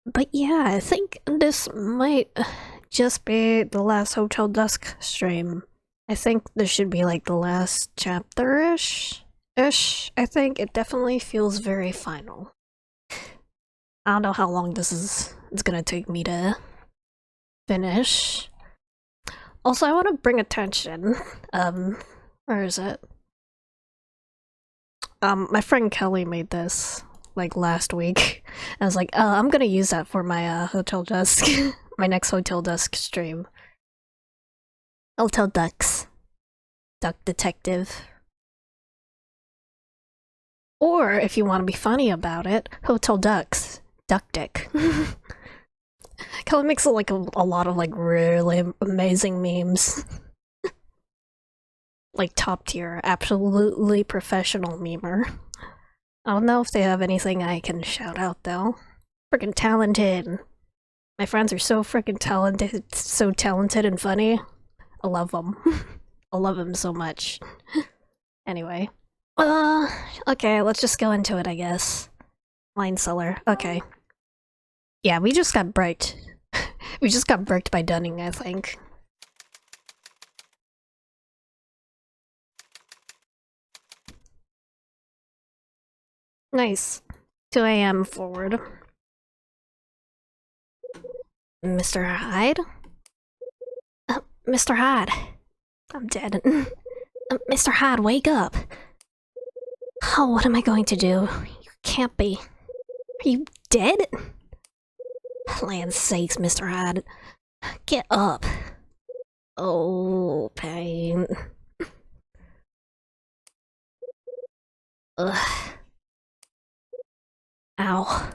But yeah, I think this might just be the last Hotel Dusk stream. I think this should be like the last chapter-ish. I think it definitely feels very final. I don't know how long it's gonna take me to finish. Also, I want to bring attention. Where is it? My friend Kelly made this like last week. I was like, oh, I'm gonna use that for my Hotel Dusk, my next Hotel Dusk stream. Hotel Ducks, Duck Detective. Or if you want to be funny about it, Hotel Ducks, Duck Dick. Kelly makes like a lot of like really amazing memes. Like top tier, absolutely professional memer. I don't know if they have anything I can shout out though. Freaking talented. My friends are so freaking talented, so talented and funny. I love them. I love them so much. Anyway. Okay, let's just go into it, I guess. Wine cellar. Okay. Yeah, we just got bricked. We just got bricked by Dunning, I think. Nice. 2 a.m. forward. Mr. Hyde? Mr. Hyde. I'm dead. Mr. Hyde, wake up. Oh, what am I going to do? You can't be. Are you dead? Land's sakes, Mr. Hyde. Get up. Oh, pain. Ugh. Ow.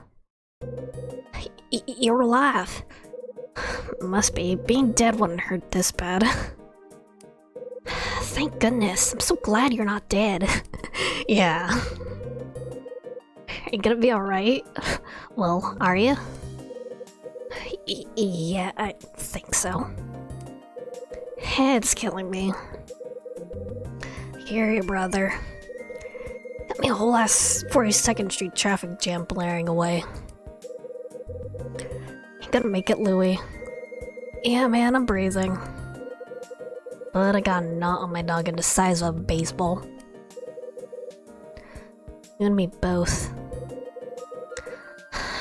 You're alive. Must be. Being dead wouldn't hurt this bad. Thank goodness. I'm so glad you're not dead. Yeah. Are you gonna be alright? Well, are you? Yeah, I think so. Head's killing me. Hear you, brother. Got me a whole ass 42nd Street traffic jam blaring away. You gonna make it, Louie? Yeah, man, I'm breathing. But I got a knot on my noggin the size of a baseball. You and me both.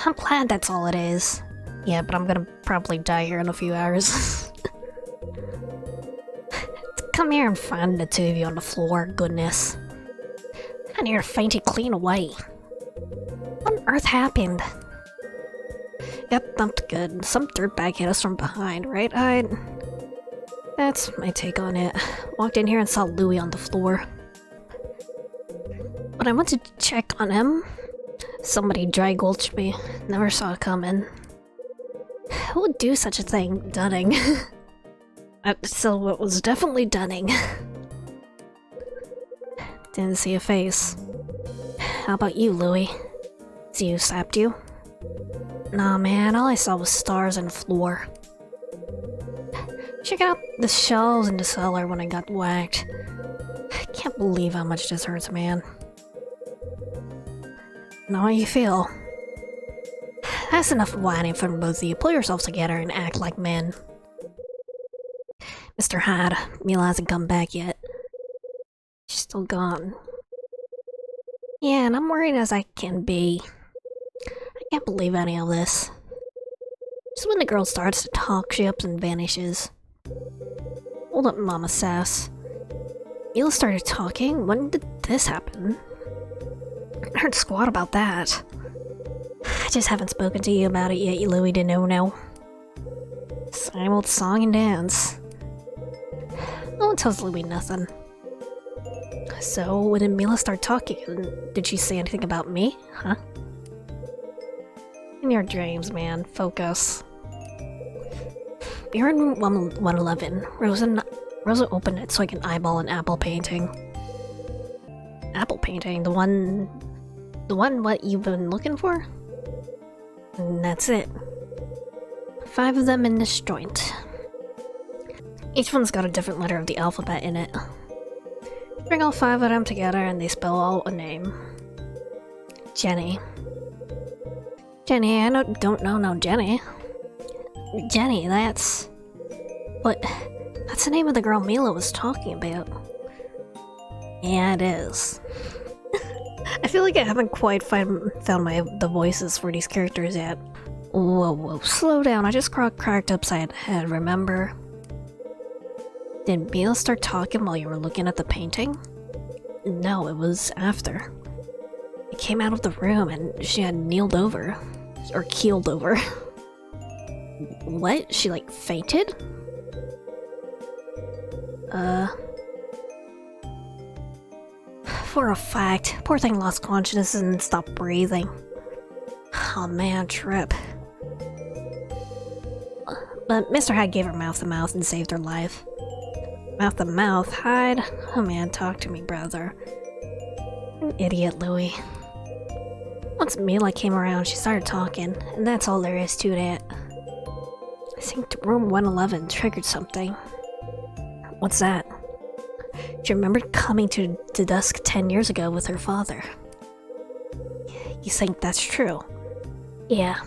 I'm glad that's all it is. Yeah, but I'm gonna probably die here in a few hours. Come here and find the two of you on the floor, goodness. I near fainted clean away. What on earth happened? Got thumped good. Some dirtbag hit us from behind, right? That's my take on it. Walked in here and saw Louie on the floor. But I went to check on him. Somebody dry gulched me. Never saw it coming. Who would do such a thing? Dunning. So it was definitely Dunning. Didn't see a face. How about you, Louie? See who slapped you? Nah, man, all I saw was stars and floor. Check out the shelves in the cellar when I got whacked. I can't believe how much this hurts, man. Know how you feel. That's enough whining from both of you. Pull yourselves together and act like men. Mr. Hyde, Mila hasn't come back yet. She's still gone. Yeah, and I'm worried as I can be. I can't believe any of this. Just when the girl starts to talk, she ups and vanishes. Hold up, Mama Sass. Mila started talking? When did this happen? I heard squat about that. I just haven't spoken to you about it yet, you Louie de No-No. Same old song and dance. No one tells Louie nothing. So, when did Mila start talking? Did she say anything about me? Huh? In your dreams, man. Focus. You're in room 111. Rosa opened it so I can eyeball an apple painting. Apple painting? The one what you've been looking for? And that's it. 5 of them in this joint. Each one's got a different letter of the alphabet in it. Bring all 5 of them together and they spell out a name. Jenny. Jenny, I don't know no Jenny. Jenny, that's... What? That's the name of the girl Mila was talking about. Yeah, it is. I feel like I haven't quite found the voices for these characters yet. Whoa, slow down, I just cracked upside the head, remember? Did Mila start talking while you were looking at the painting? No, it was after. I came out of the room and she had kneeled over. Or keeled over. What? She like fainted? For a fact, poor thing lost consciousness and stopped breathing. Oh man, trip. But Mr. Hyde gave her mouth-to-mouth and saved her life. Mouth-to-mouth? Hyde? Oh man, talk to me, brother. Idiot, Louis. Once Mila came around, she started talking, and that's all there is to that. I think room 111 triggered something. What's that? She remembered coming to Dusk 10 years ago with her father. You think that's true? Yeah.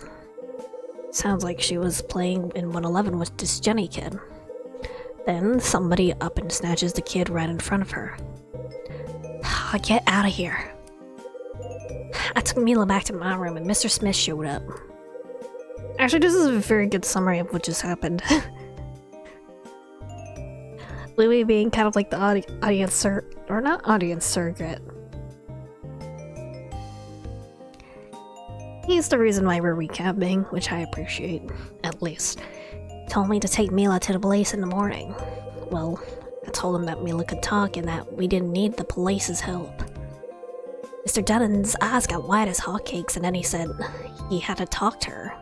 Sounds like she was playing in 111 with this Jenny kid. Then somebody up and snatches the kid right in front of her. Get out of here. I took Mila back to my room and Mr. Smith showed up. Actually, this is a very good summary of what just happened. Louis being kind of like the audience surrogate. He's the reason why we're recapping, which I appreciate, at least. Told me to take Mila to the police in the morning. Well, I told him that Mila could talk and that we didn't need the police's help. Mr. Dunn's eyes got wide as hotcakes and then he said he had to talk to her.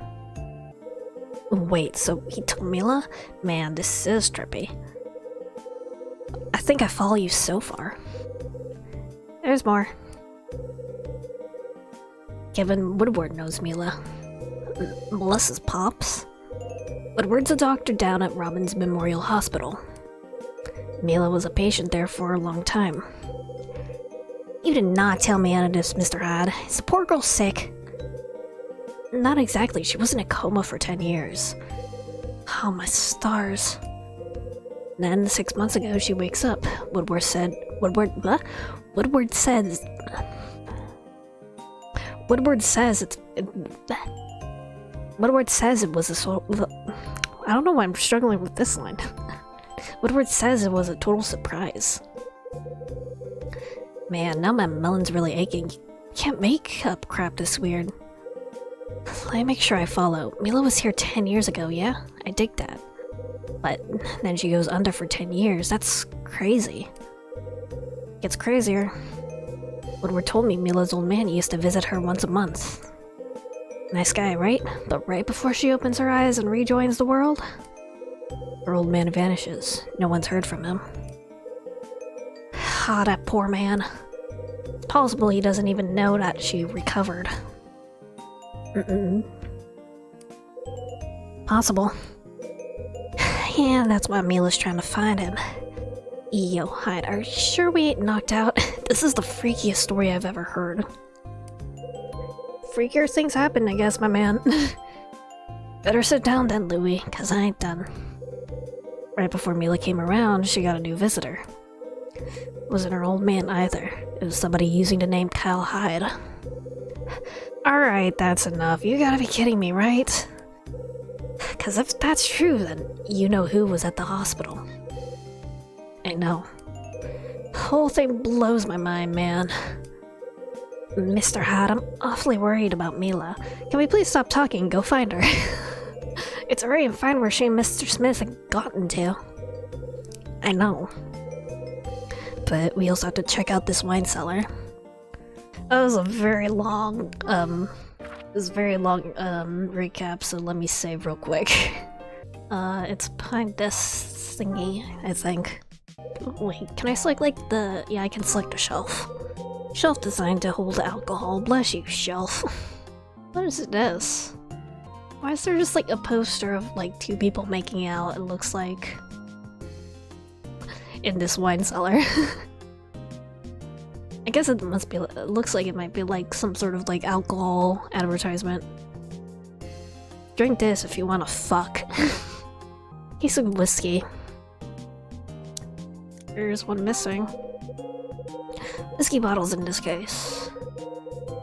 Wait, so he took Mila? Man, this is trippy. I think I follow you so far. There's more. Kevin Woodward knows Mila. Melissa's pops? Woodward's a doctor down at Robbins Memorial Hospital. Mila was a patient there for a long time. You did not tell me any of this, Mr. Hyde. Is the poor girl sick? Not exactly. She was in a coma for 10 years. Oh, my stars. Then, 6 months ago, she wakes up. Woodward says it was a sort of... I don't know why I'm struggling with this line. Woodward says it was a total surprise. Man, now my melon's really aching. Can't make up crap this weird. Let me make sure I follow. Mila was here 10 years ago, yeah? I dig that. But then she goes under for 10 years. That's crazy. Gets crazier. Woodward told me Mila's old man used to visit her once a month. Nice guy, right? But right before she opens her eyes and rejoins the world, her old man vanishes. No one's heard from him. Ah, that poor man. It's possible he doesn't even know that she recovered. Possible. Yeah, that's why Mila's trying to find him. Yo, Hyde, are you sure we ain't knocked out? This is the freakiest story I've ever heard. Freakier things happen, I guess, my man. Better sit down then, Louis, cause I ain't done. Right before Mila came around, she got a new visitor. Wasn't her old man either. It was somebody using the name Kyle Hyde. Alright, that's enough. You gotta be kidding me, right? Cause if that's true, then you know who was at the hospital. I know. The whole thing blows my mind, man. Mr. Hyde, I'm awfully worried about Mila. Can we please stop talking and go find her? It's already fine where she and Mr. Smith had gotten to. I know. But we also have to check out this wine cellar. That was a very long, recap, so let me save real quick. It's behind this thingy, I think. Wait, can I select, like, the... Yeah, I can select a shelf. Shelf designed to hold alcohol. Bless you, shelf. What is this? Why is there just, like, a poster of, like, two people making out, it looks like... in this wine cellar? I guess it must be... It looks like it might be, like, some sort of, like, alcohol advertisement. Drink this if you wanna fuck. Case of whiskey. There's one missing. Whiskey bottles in this case.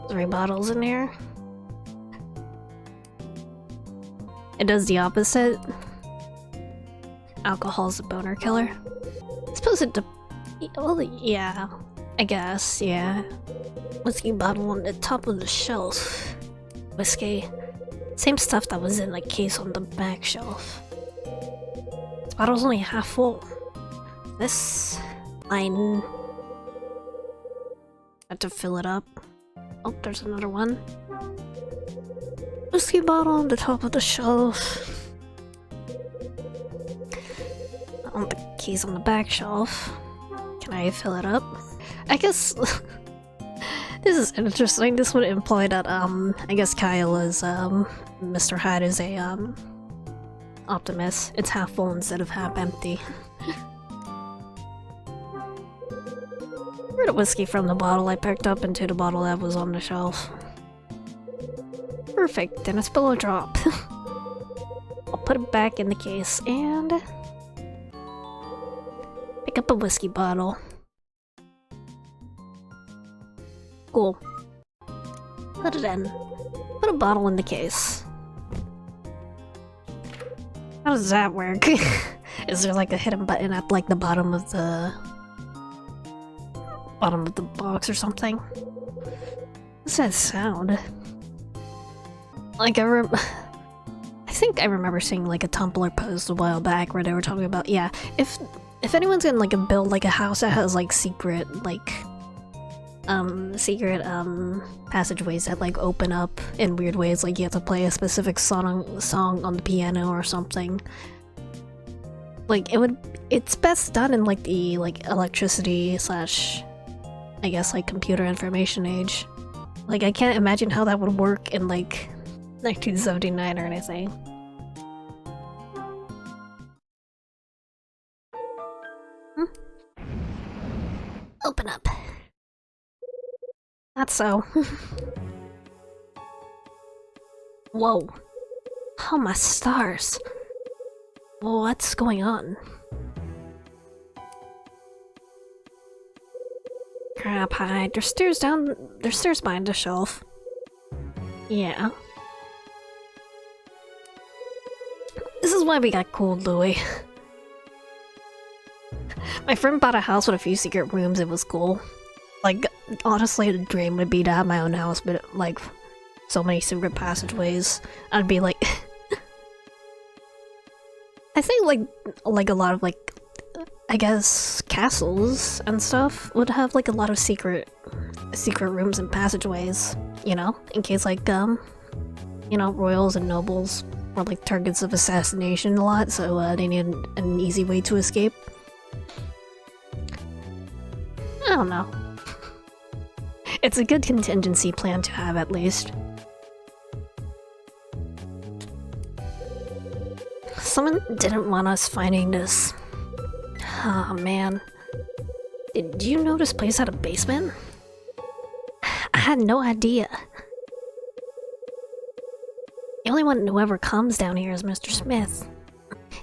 3 bottles in here. It does the opposite. Alcohol's a boner killer. I suppose it well, yeah. I guess, yeah. Whiskey bottle on the top of the shelf. Whiskey. Same stuff that was in the case on the back shelf. This bottle's only half full. This line... Had to fill it up. Oh, there's another one. Whiskey bottle on the top of the shelf. On the keys on the back shelf. Can I fill it up? I guess... This is interesting. This would imply that, I guess Kyle is, Mr. Hyde is a, optimist. It's half full instead of half empty. Pour the whiskey from the bottle I picked up into the bottle that was on the shelf. Perfect, and a spill a drop. I'll put it back in the case and... pick up a whiskey bottle. Cool. Put it in. Put a bottle in the case. How does that work? Is there like a hidden button at like the bottom of the box or something? What's that sound? Like I think I remember seeing like a Tumblr post a while back where they were talking about, yeah, if anyone's gonna like build like a house that has like secret passageways that like open up in weird ways, like you have to play a specific song on the piano or something. Like it's best done in like the electricity slash I guess like computer information age. Like I can't imagine how that would work in like 1979 or anything. Open up. Not so. Whoa. Oh my stars. What's going on? Crap, Hyde. There's stairs behind the shelf. Yeah. This is why we got cool, Louis. My friend bought a house with a few secret rooms. It was cool. Like, honestly, the dream would be to have my own house, but like, so many secret passageways. I'd be like... I think like a lot of like, I guess, castles and stuff would have like a lot of secret rooms and passageways, you know? In case like, you know, royals and nobles were like targets of assassination a lot, so they need an easy way to escape. I don't know. It's a good contingency plan to have, at least. Someone didn't want us finding this. Oh man. Did you know this place had a basement? I had no idea. The only one who ever comes down here is Mr. Smith.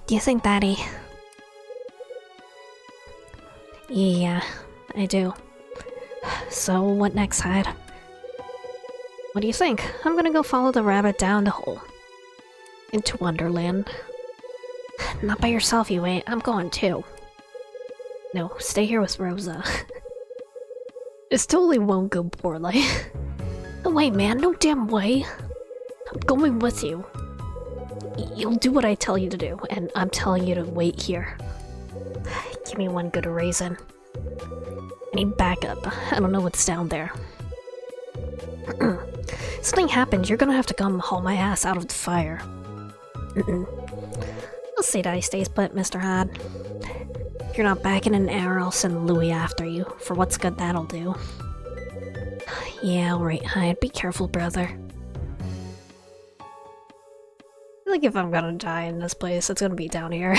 Do you think that he... Yeah, I do. So, what next, Hyde? What do you think? I'm gonna go follow the rabbit down the hole. Into Wonderland. Not by yourself, you ain't. I'm going too. No, stay here with Rosa. This totally won't go poorly. No way, man. No damn way. I'm going with you. You'll do what I tell you to do, and I'm telling you to wait here. Give me one good reason. I need backup. I don't know what's down there. Something happens, you're gonna have to come haul my ass out of the fire. I'll say that he stays put, Mr. Hyde. If you're not back in an hour, I'll send Louis after you. For what's good that'll do. Yeah, alright, Hyde. Be careful, brother. I feel like if I'm gonna die in this place, it's gonna be down here.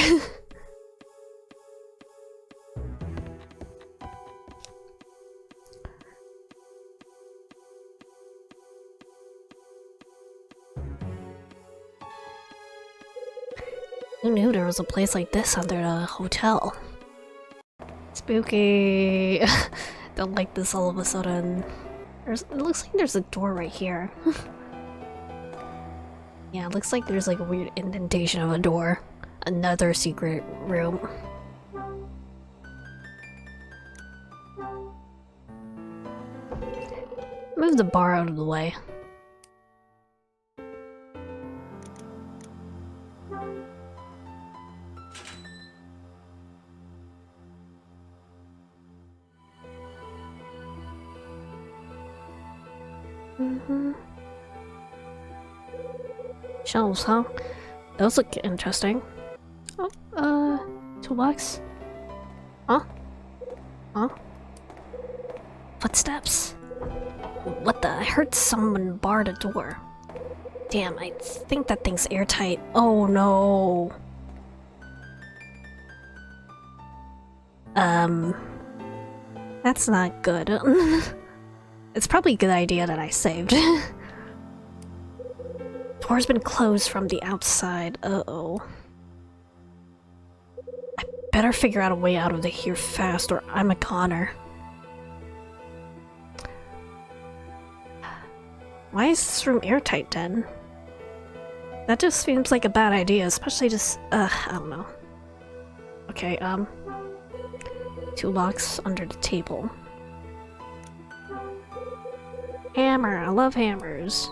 Who knew there was a place like this under the hotel? Spooky! Don't like this all of a sudden. It looks like there's a door right here. Yeah, it looks like there's like a weird indentation of a door. Another secret room. Move the bar out of the way. Shelves, huh? Those look interesting. Oh, toolbox? Huh? Huh? Footsteps? What the? I heard someone bar the door. Damn, I think that thing's airtight. Oh no. That's not good. It's probably a good idea that I saved. Door's been closed from the outside. Uh-oh. I better figure out a way out of here fast or I'm a goner. Why is this room airtight then? That just seems like a bad idea, especially just, I don't know. Okay, toolbox under the table. Hammer, I love hammers.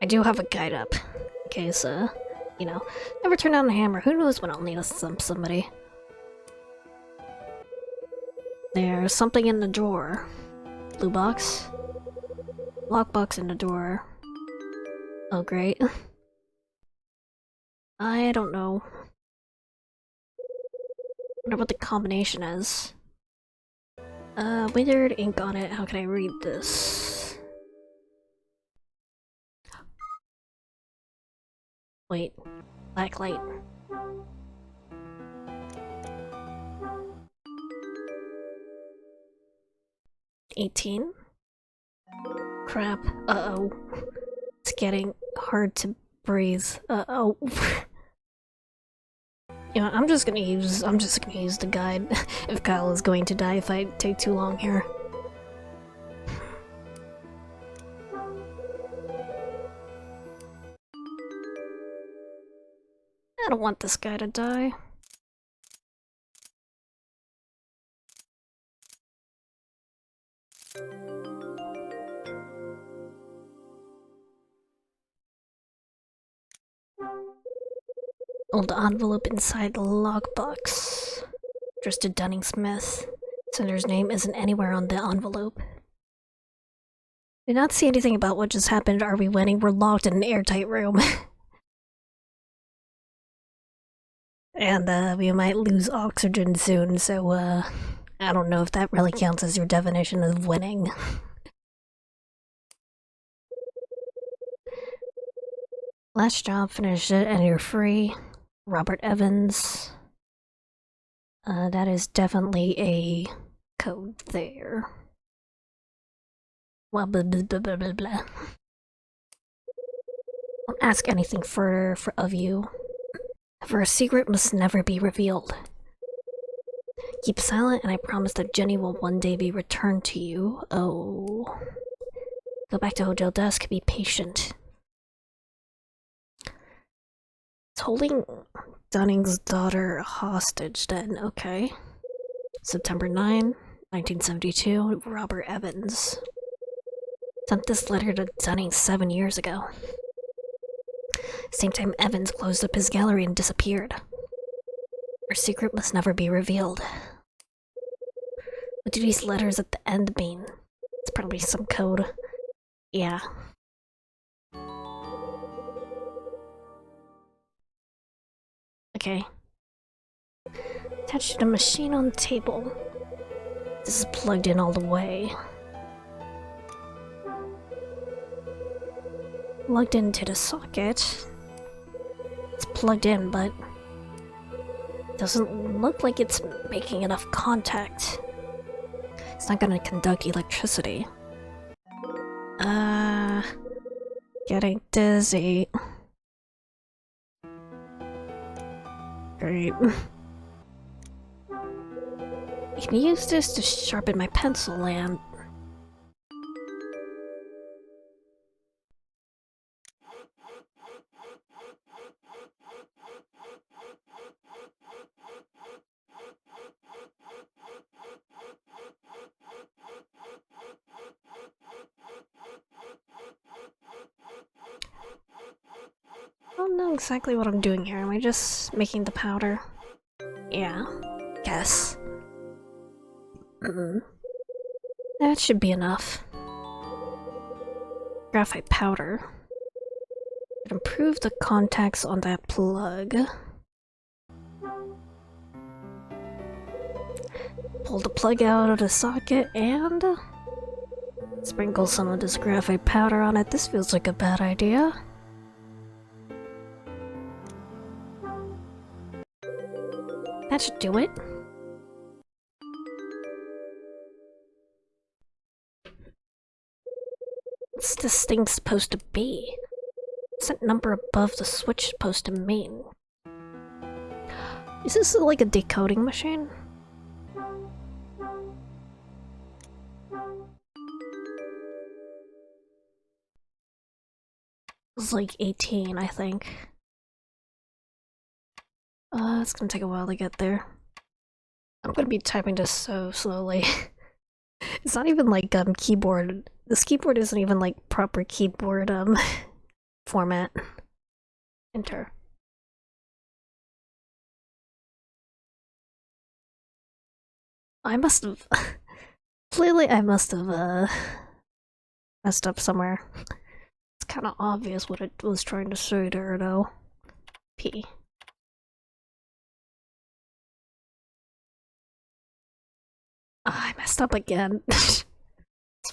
I do have a guide up, in case, you know, never turn down a hammer. Who knows when I'll need somebody. There's something in the drawer. Blue box. Lockbox in the drawer. Oh, great. I don't know. Wonder what the combination is. Withered ink on it. How can I read this? Wait. Black light. $18? Crap. Uh-oh. It's getting hard to breathe. Uh-oh. You know, I'm just gonna use the guide if Kyle is going to die if I take too long here. I don't want this guy to die. Old envelope inside the lockbox. Addressed to Dunning-Smith. Sender's name isn't anywhere on the envelope. Did not see anything about what just happened. Are we winning? We're locked in an airtight room. And we might lose oxygen soon, so I don't know if that really counts as your definition of winning. Last job, finish it, and you're free. Robert Evans. That is definitely a code there. Well, blah blah blah blah blah blah. Don't ask anything further of you, for a secret must never be revealed. Keep silent, and I promise that Jenny will one day be returned to you. Oh. Go back to Hotel Dusk, be patient. It's holding Dunning's daughter hostage then, okay. September 9, 1972, Robert Evans. Sent this letter to Dunning 7 years ago. Same time Evans closed up his gallery and disappeared. Our secret must never be revealed. What do these letters at the end mean? It's probably some code. Yeah. Okay. Attached to the machine on the table. This is plugged in all the way. Plugged into the socket. It's plugged in, but it doesn't look like it's making enough contact. It's not gonna conduct electricity. Getting dizzy. Alright. I can use this to sharpen my pencil and... I don't know exactly what I'm doing here. Am I just making the powder? Yeah, guess. That should be enough. Graphite powder. Improve the contacts on that plug. Pull the plug out of the socket and... sprinkle some of this graphite powder on it. This feels like a bad idea. That should do it. What's this thing supposed to be? What's that number above the switch supposed to mean? Is this like a decoding machine? It was like 18, I think. It's gonna take a while to get there. I'm gonna be typing this so slowly. It's not even like keyboard. This keyboard isn't even like proper keyboard format. Enter. I must have clearly I must have messed up somewhere. It's kind of obvious what it was trying to say there though. P. I messed up again. This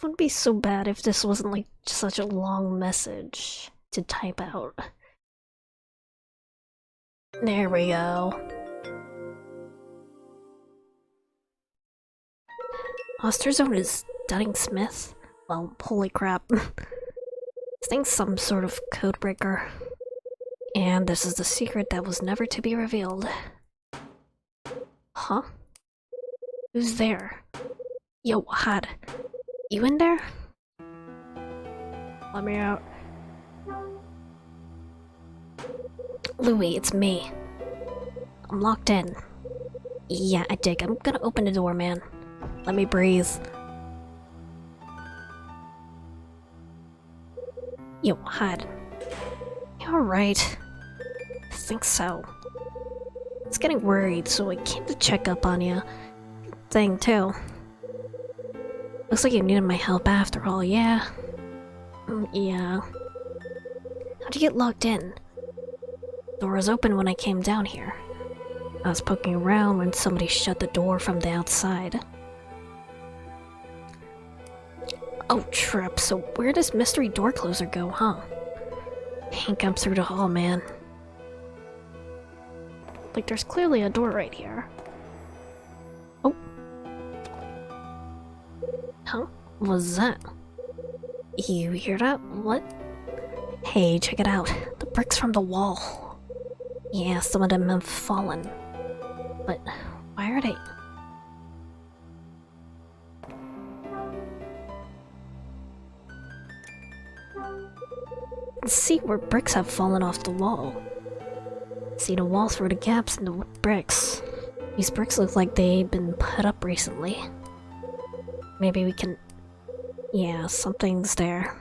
wouldn't be so bad if this wasn't like such a long message to type out. There we go. Osterzone is Dunning Smith? Well, holy crap. This thing's some sort of codebreaker. And this is the secret that was never to be revealed. Huh? Who's there? Yo, Had. You in there? Let me out. Louis, it's me. I'm locked in. Yeah, I dig. I'm gonna open the door, man. Let me breathe. Yo, Had. You alright? I think so. I was getting worried, so I came to check up on you. Thing, too. Looks like you needed my help after all, yeah? Yeah. How'd you get locked in? The door was open when I came down here. I was poking around when somebody shut the door from the outside. Oh, trip. So where does mystery door closer go, huh? Can't come through the hall, man. Like, there's clearly a door right here. Oh. Huh? What was that? You hear that? What? Hey, check it out. The bricks from the wall. Yeah, some of them have fallen. But why are they... See where bricks have fallen off the wall. See the wall through the gaps in the bricks. These bricks look like they've been put up recently. Maybe we can... Yeah, something's there.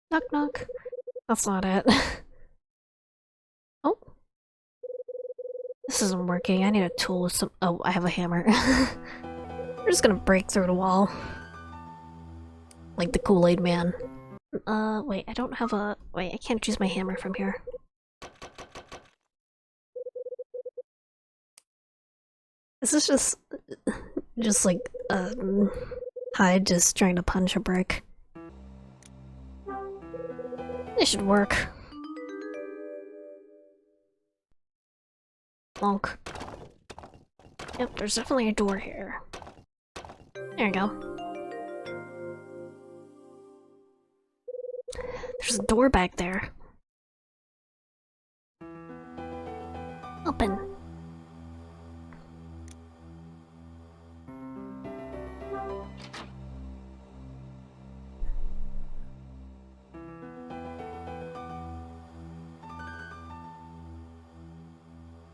Knock knock. That's not it. Oh. This isn't working. I need a tool with some... Oh, I have a hammer. We're just gonna break through the wall. Like the Kool-Aid man. Wait, I don't have a... Wait, I can't use my hammer from here. This is just like, Hyde just trying to punch a brick. It should work. Bonk. Yep, there's definitely a door here. There you go. There's a door back there. Open.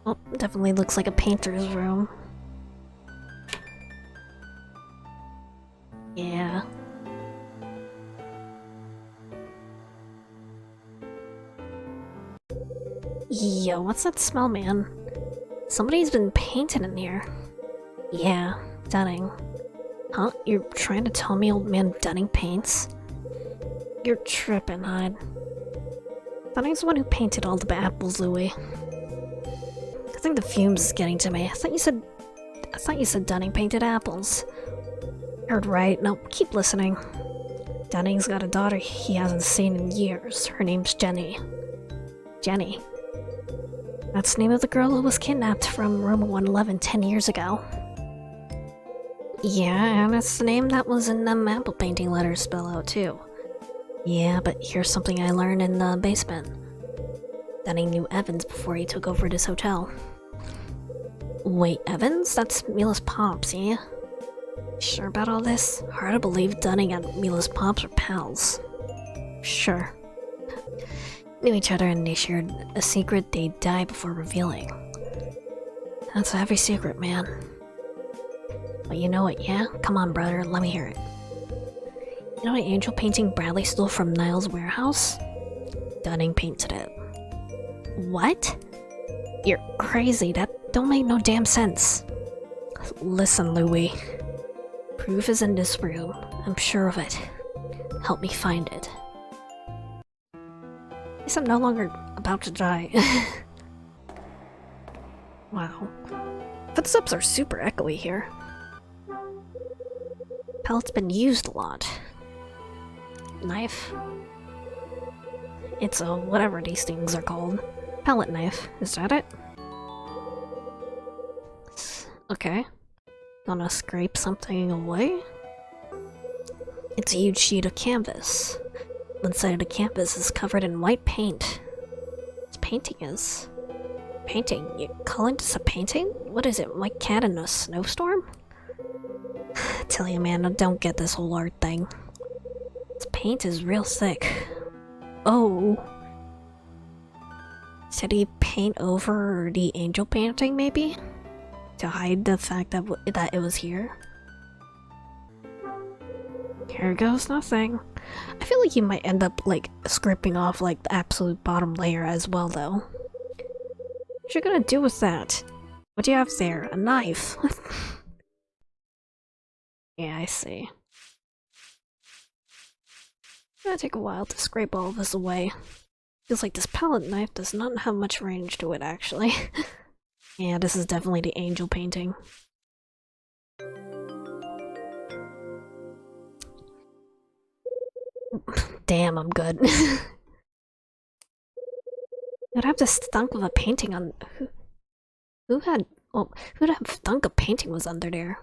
Oh, definitely looks like a painter's room. Yeah. Yo, what's that smell, man? Somebody's been painting in here. Yeah, Dunning. Huh? You're trying to tell me old man Dunning paints? You're tripping, Hyde. Dunning's the one who painted all the apples, Louis. I think the fumes is getting to me. I thought you said Dunning painted apples. Heard right. No, keep listening. Dunning's got a daughter he hasn't seen in years. Her name's Jenny. Jenny. That's the name of the girl who was kidnapped from room 111 10 years ago. Yeah, and it's the name that was in them apple painting letters spell out too. Yeah, but here's something I learned in the basement. Dunning knew Evans before he took over this hotel. Wait, Evans? That's Mila's pops, yeah? Sure about all this? Hard to believe Dunning and Mila's pops were pals. Sure. Knew each other and they shared a secret they'd die before revealing. That's a heavy secret, man. But you know it, yeah? Come on, brother, let me hear it. You know the angel painting Bradley stole from Niles' warehouse? Dunning painted it. What? You're crazy, that don't make no damn sense. Listen, Louis. Proof is in this room, I'm sure of it. Help me find it. I guess I'm no longer about to die. Wow. Footsteps are super echoey here. Pellet's been used a lot. Knife? It's a whatever these things are called. Pellet knife, is that it? Okay. Gonna scrape something away? It's a huge sheet of canvas. One side of the canvas is covered in white paint. This painting is... Painting? You calling this a painting? What is it, white cat in a snowstorm? I tell you, man, I don't get this whole art thing. This paint is real thick. Oh. Did he paint over the angel painting, maybe? To hide the fact that it was here? Here goes nothing. I feel like you might end up, like, scraping off, like, the absolute bottom layer as well, though. What you gonna do with that? What do you have there? A knife? Yeah, I see. It's gonna take a while to scrape all of this away. Feels like this palette knife does not have much range to it, actually. Yeah, this is definitely the angel painting. Damn, I'm good. I'd have to stunk of a painting on... Who'd have thunk a painting was under there?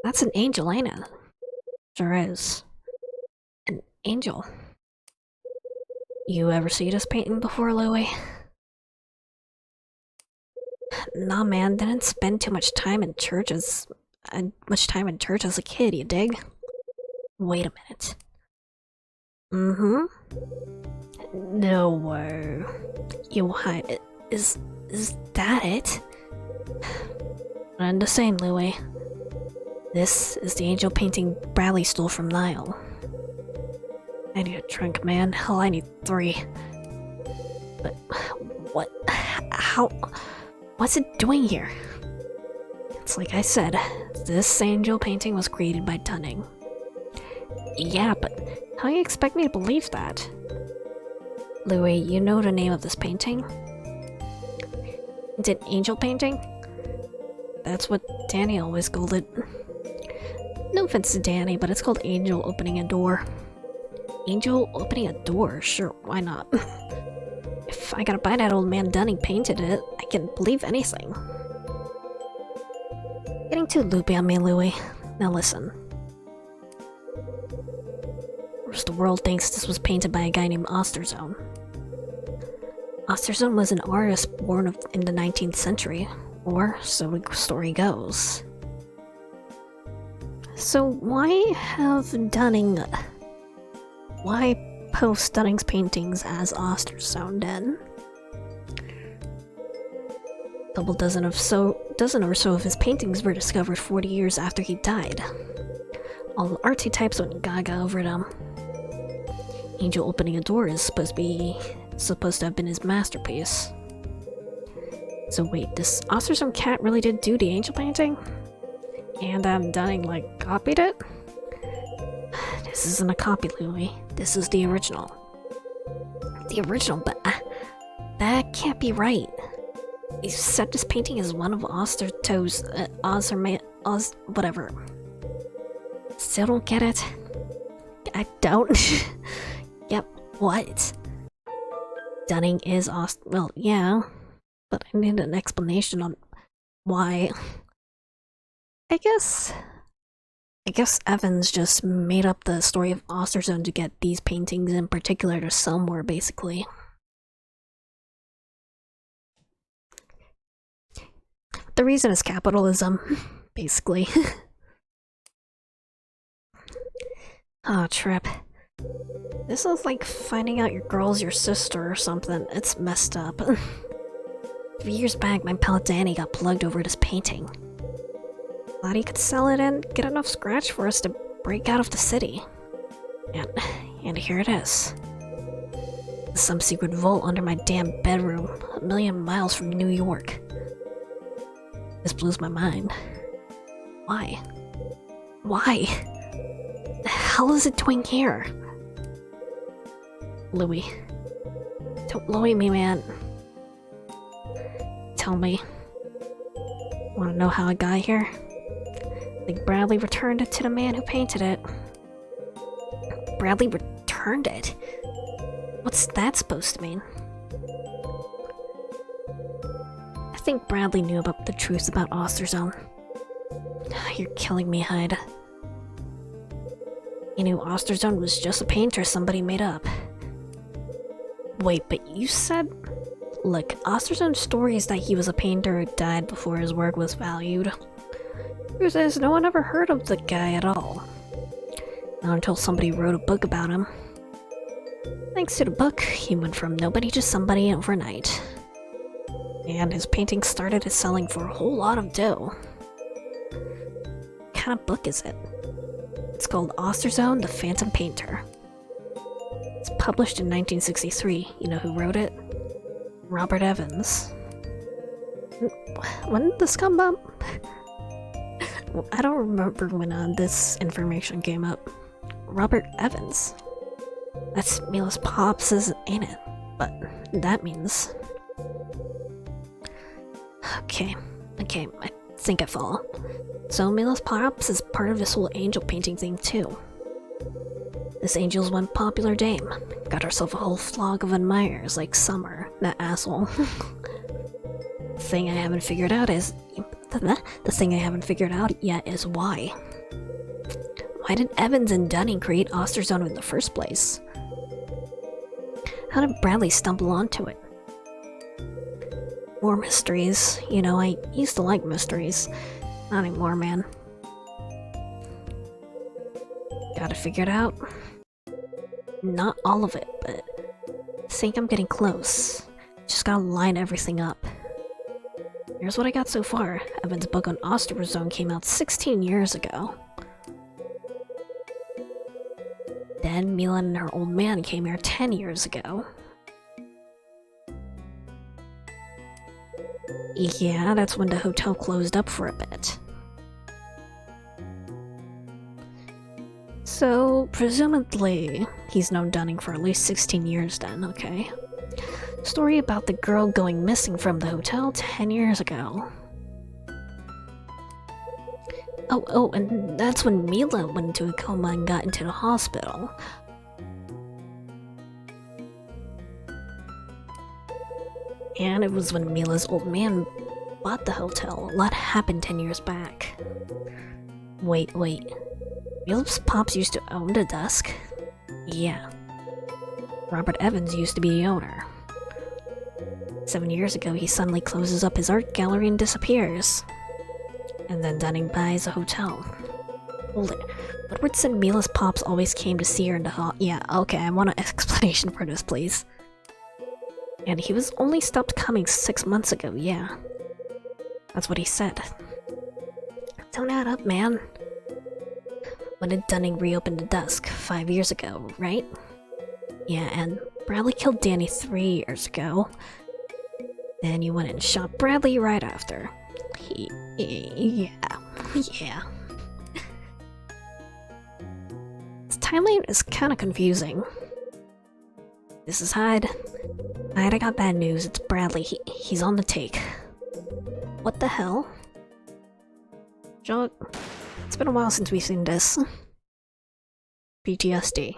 That's an angel, ain't it? Sure is. An angel. You ever see this painting before, Louis? Nah, man, didn't spend too much time in church as a kid, you dig? Wait a minute. Mm-hmm. No way. You hide it. Is that it? I'm the same, Louis. This is the angel painting Bradley stole from Nile. I need a drink, man. Hell, I need 3. But what? How? What's it doing here? It's like I said, this angel painting was created by Dunning. Yeah, but how do you expect me to believe that? Louis, you know the name of this painting? It's an angel painting? That's what Danny always called it. No offense to Danny, but it's called Angel Opening a Door. Angel opening a door? Sure, why not? If I gotta buy that old man Dunning painted it, I can believe anything. Getting too loopy on me, Louis. Now listen. course, the world thinks this was painted by a guy named Osterzone. Osterzone was an artist born in the 19th century, or so the story goes. So why post Dunning's paintings as Osterzone then? Double dozen or so of his paintings were discovered 40 years after he died. All the artsy types went gaga over them. Angel opening a door is supposed to have been his masterpiece. So wait, this Osterzone cat really did do the angel painting? And Dunning, like, copied it? This isn't a copy, Louis. This is the original. The original, but that can't be right. You said this painting is one of Osterto's, whatever. Still don't get it? I don't. Yep, what? Dunning is well, yeah. But I need an explanation on why. I guess Evans just made up the story of Osterzone to get these paintings in particular to sell more, basically. The reason is capitalism, basically. Oh, Trip. This is like finding out your girl's your sister or something. It's messed up. A few years back, my pal Danny got plugged over this painting. Thought he could sell it and get enough scratch for us to break out of the city. And here it is. Some secret vault under my damn bedroom, a million miles from New York. This blows my mind. Why? Why? The hell is it doing here? Louis. Don't Louis me, man. Tell me. Wanna know how I got here? I think Bradley returned it to the man who painted it. Bradley returned it? What's that supposed to mean? I think Bradley knew about the truth about Osterzone. You're killing me, Hyde. He knew Osterzone was just a painter somebody made up. Wait, but you said... Look, Osterzone's story is that he was a painter who died before his work was valued. Truth is, no one ever heard of the guy at all. Not until somebody wrote a book about him. Thanks to the book, he went from nobody to somebody overnight. And his paintings started selling for a whole lot of dough. What kind of book is it? It's called Osterzone, the Phantom Painter. It's published in 1963. You know who wrote it? Robert Evans. When did this come up? I don't remember when this information came up. Robert Evans. That's Mila's Pops, ain't it? But that means... Okay, I think I follow. So Mila's Pops is part of this whole angel painting thing too. This angel's one popular dame. Got herself a whole flock of admirers like Summer, that asshole. The thing I haven't figured out yet is why. Why did Evans and Dunning create Osterzone in the first place? How did Bradley stumble onto it? More mysteries. You know, I used to like mysteries. Not anymore, man. Gotta figure it out. Not all of it, but I think I'm getting close. Just gotta line everything up. Here's what I got so far. Evan's book on Osterzone came out 16 years ago. Then Mila and her old man came here 10 years ago. Yeah, that's when the hotel closed up for a bit. So, presumably, he's known Dunning for at least 16 years then, okay. Story about the girl going missing from the hotel 10 years ago. Oh, and that's when Mila went into a coma and got into the hospital. And it was when Mila's old man bought the hotel. A lot happened 10 years back. Wait. Mila's Pops used to own the Dusk? Yeah. Robert Evans used to be the owner. 7 years ago, he suddenly closes up his art gallery and disappears. And then Dunning buys a hotel. Hold it. Woodward said Mila's pops always came to see her in the hall. Yeah, okay, I want an explanation for this, please. And he was only stopped coming 6 months ago, yeah. That's what he said. Don't add up, man. When did Dunning reopen the Dusk? 5 years ago, right? Yeah, and Bradley killed Danny 3 years ago. Then you went and shot Bradley right after. Yeah. This timeline is kinda confusing. This is Hyde. Hyde, I got bad news. It's Bradley. He's on the take. What the hell? John, it's been a while since we've seen this. PTSD.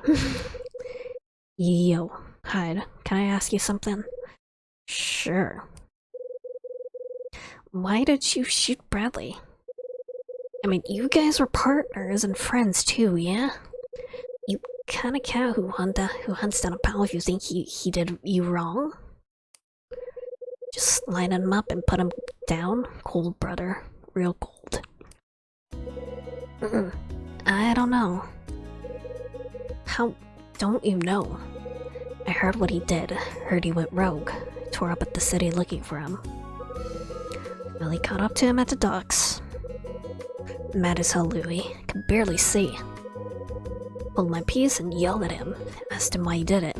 Yo, Hyde, can I ask you something? Sure. Why did you shoot Bradley? I mean, you guys were partners and friends too, yeah? You kinda cat who hunts down a pal if you think he did you wrong? Just line him up and put him down? Cold, brother. Real cold. I don't know. How don't you know? I heard what he did. Heard he went rogue. Tore up at the city looking for him. Well, he caught up to him at the docks. Mad as hell, Louis. Could barely see. Pulled my piece and yelled at him. Asked him why he did it.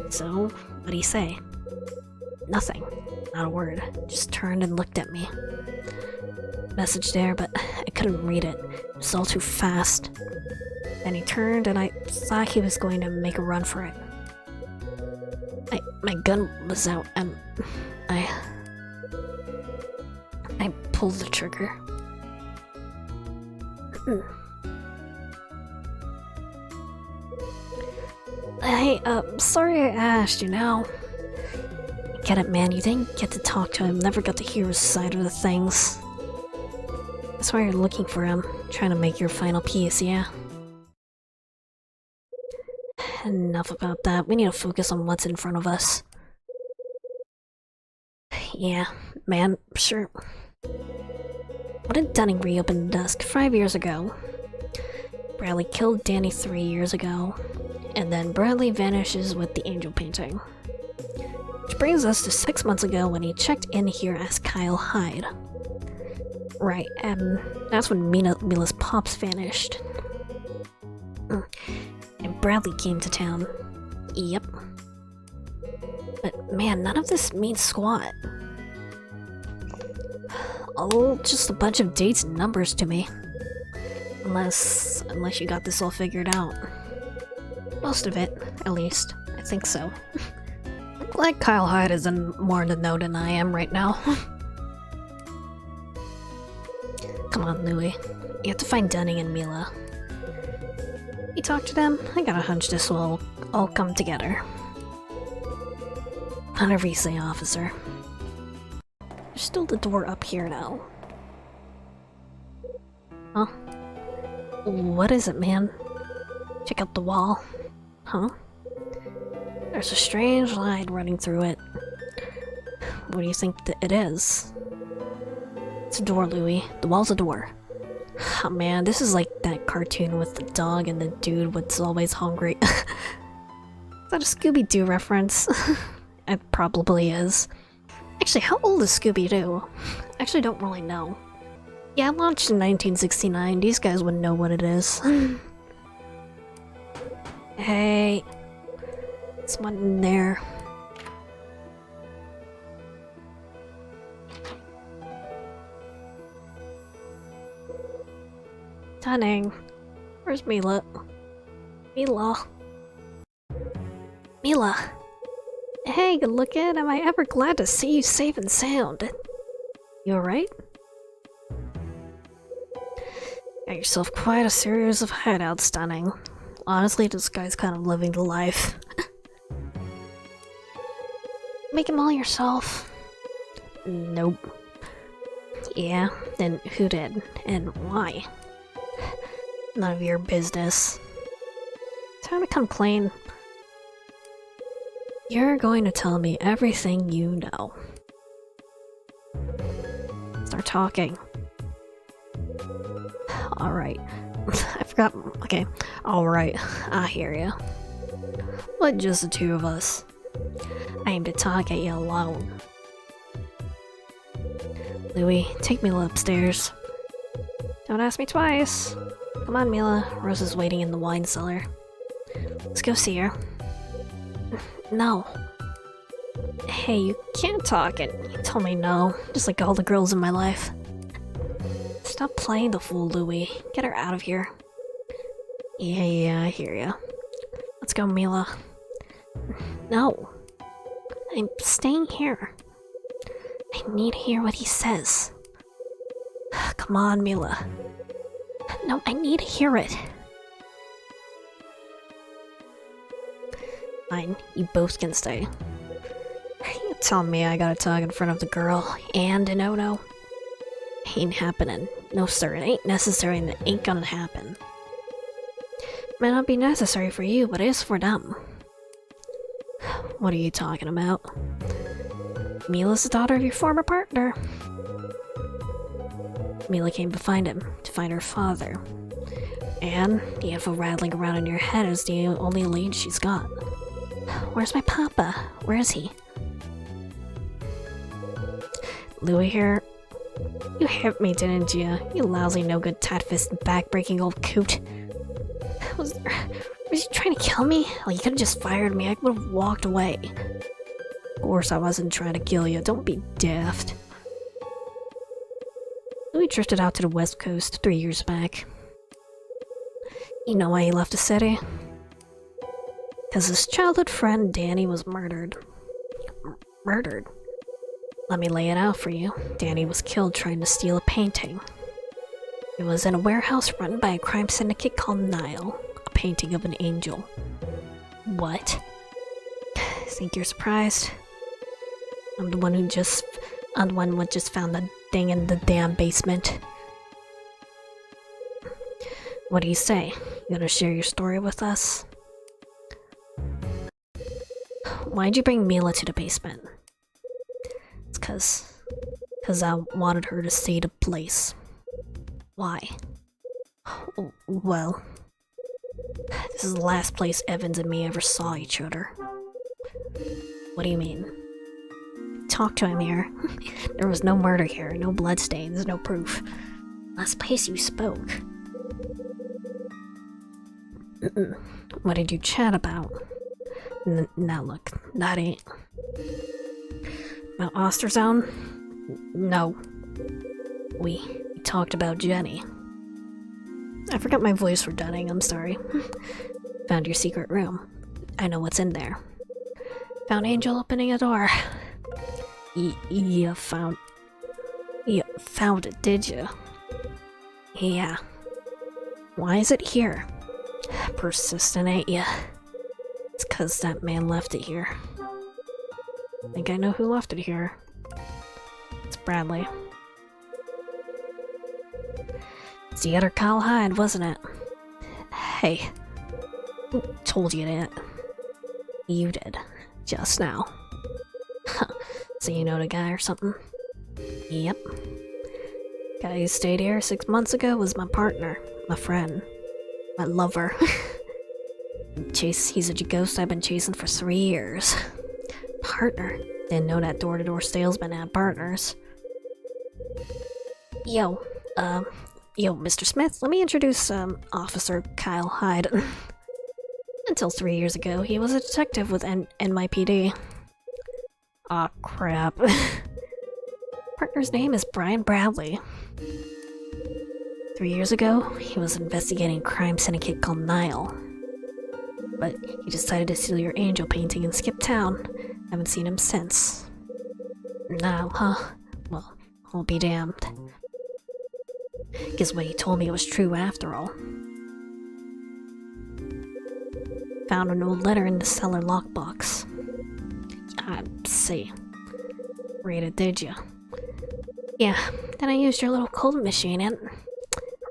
So, what'd he say? Nothing. Not a word. Just turned and looked at me. Message there, but I couldn't read it. It was all too fast. Then he turned and I thought he was going to make a run for it. My gun was out and I pulled the trigger. Hey, sorry I asked you now. Get it, man, you didn't get to talk to him, never got to hear his side of the things. That's why you're looking for him, trying to make your final piece, yeah? Enough about that, we need to focus on what's in front of us. Yeah, man, sure. What did Dunning reopen Dusk 5 years ago? Bradley killed Danny 3 years ago, and then Bradley vanishes with the angel painting. Which brings us to 6 months ago when he checked in here as Kyle Hyde. Right, and that's when Mila's pops vanished. And Bradley came to town. Yep. But man, none of this means squat. All just a bunch of dates and numbers to me. Unless you got this all figured out. Most of it, at least. I think so. I'm glad Kyle Hyde is more in the know than I am right now. Come on, Louis. You have to find Dunning and Mila. You talk to them? I got a hunch this will all come together. Whatever you say, officer. There's still the door up here now. Huh? What is it, man? Check out the wall. Huh? There's a strange line running through it. What do you think it is? It's a door, Louis. The wall's a door. Oh man, this is like that cartoon with the dog and the dude was always hungry. Is that a Scooby-Doo reference? It probably is. Actually, how old is Scooby-Doo? Actually, don't really know. Yeah, it launched in 1969. These guys wouldn't know what it is. Hey. Someone in there. Dunning. Where's Mila? Mila. Mila. Hey, good looking. Am I ever glad to see you safe and sound? You alright? Got yourself quite a series of hideouts, Dunning. Honestly, this guy's kind of living the life. Make them all yourself. Nope. Yeah, then who did? And why? None of your business. Time to come clean. You're going to tell me everything you know. Start talking. Alright. I forgot. Okay. Alright. I hear ya. But just the two of us. I aim to talk at you alone. Louis, take Mila upstairs. Don't ask me twice. Come on, Mila. Rose is waiting in the wine cellar. Let's go see her. No. Hey, you can't talk and you told me no, just like all the girls in my life. Stop playing the fool, Louis. Get her out of here. Yeah, I hear ya. Let's go, Mila. No. I'm staying here. I need to hear what he says. Come on, Mila. No, I need to hear it. Fine, you both can stay. You telling me I gotta talk in front of the girl and a no-no? Ain't happening. No sir, it ain't necessary and it ain't gonna happen. Might not be necessary for you, but it is for them. What are you talking about? Mila's the daughter of your former partner. Mila came to find him, to find her father. And the info rattling around in your head is the only lead she's got. Where's my papa? Where is he? Louis here. You hit me, didn't you? You lousy, no-good, tat-fist, back-breaking old coot. Was you trying to kill me? Well, you could've just fired me. I would've walked away. Of course I wasn't trying to kill you. Don't be daft. Louis drifted out to the west coast 3 years back. You know why he left the city? Because his childhood friend Danny was murdered. Murdered? Let me lay it out for you. Danny was killed trying to steal a painting. It was in a warehouse run by a crime syndicate called Nile. A painting of an angel. What? Think you're surprised? I'm the one who just found the thing in the damn basement. What do you say? You gonna share your story with us? Why'd you bring Mila to the basement? It's cause I wanted her to see the place. Why? Well, this is the last place Evans and me ever saw each other. What do you mean? Talk to him here. There was no murder here, no bloodstains, no proof. Last place you spoke. What did you chat about? Now look, that ain't... About osterzone? No. We talked about Jenny. I forgot my voice for Dunning, I'm sorry. Found your secret room. I know what's in there. Found Angel opening a door. You found it, did you? Yeah. Why is it here? Persistent, ain't ya? It's 'cause that man left it here. I think I know who left it here. It's Bradley. It's the other Kyle Hyde, wasn't it? Hey. Who told you that? You did. Just now. So you know the guy or something? Yep. Guy who stayed here 6 months ago was my partner, my friend, my lover. He's a ghost I've been chasing for 3 years. Partner? Didn't know that door-to-door salesman had partners. Yo, Mr. Smith, let me introduce, Officer Kyle Hyde. Until 3 years ago, he was a detective with NYPD. Aw, crap. Partner's name is Brian Bradley. 3 years ago, he was investigating a crime syndicate called Nile. But he decided to steal your angel painting and skip town. Haven't seen him since. Now, huh? Well, I'll be damned. Guess what he told me was true after all. Found an old letter in the cellar lockbox. I see. Read it, did you? Yeah, then I used your little cold machine and...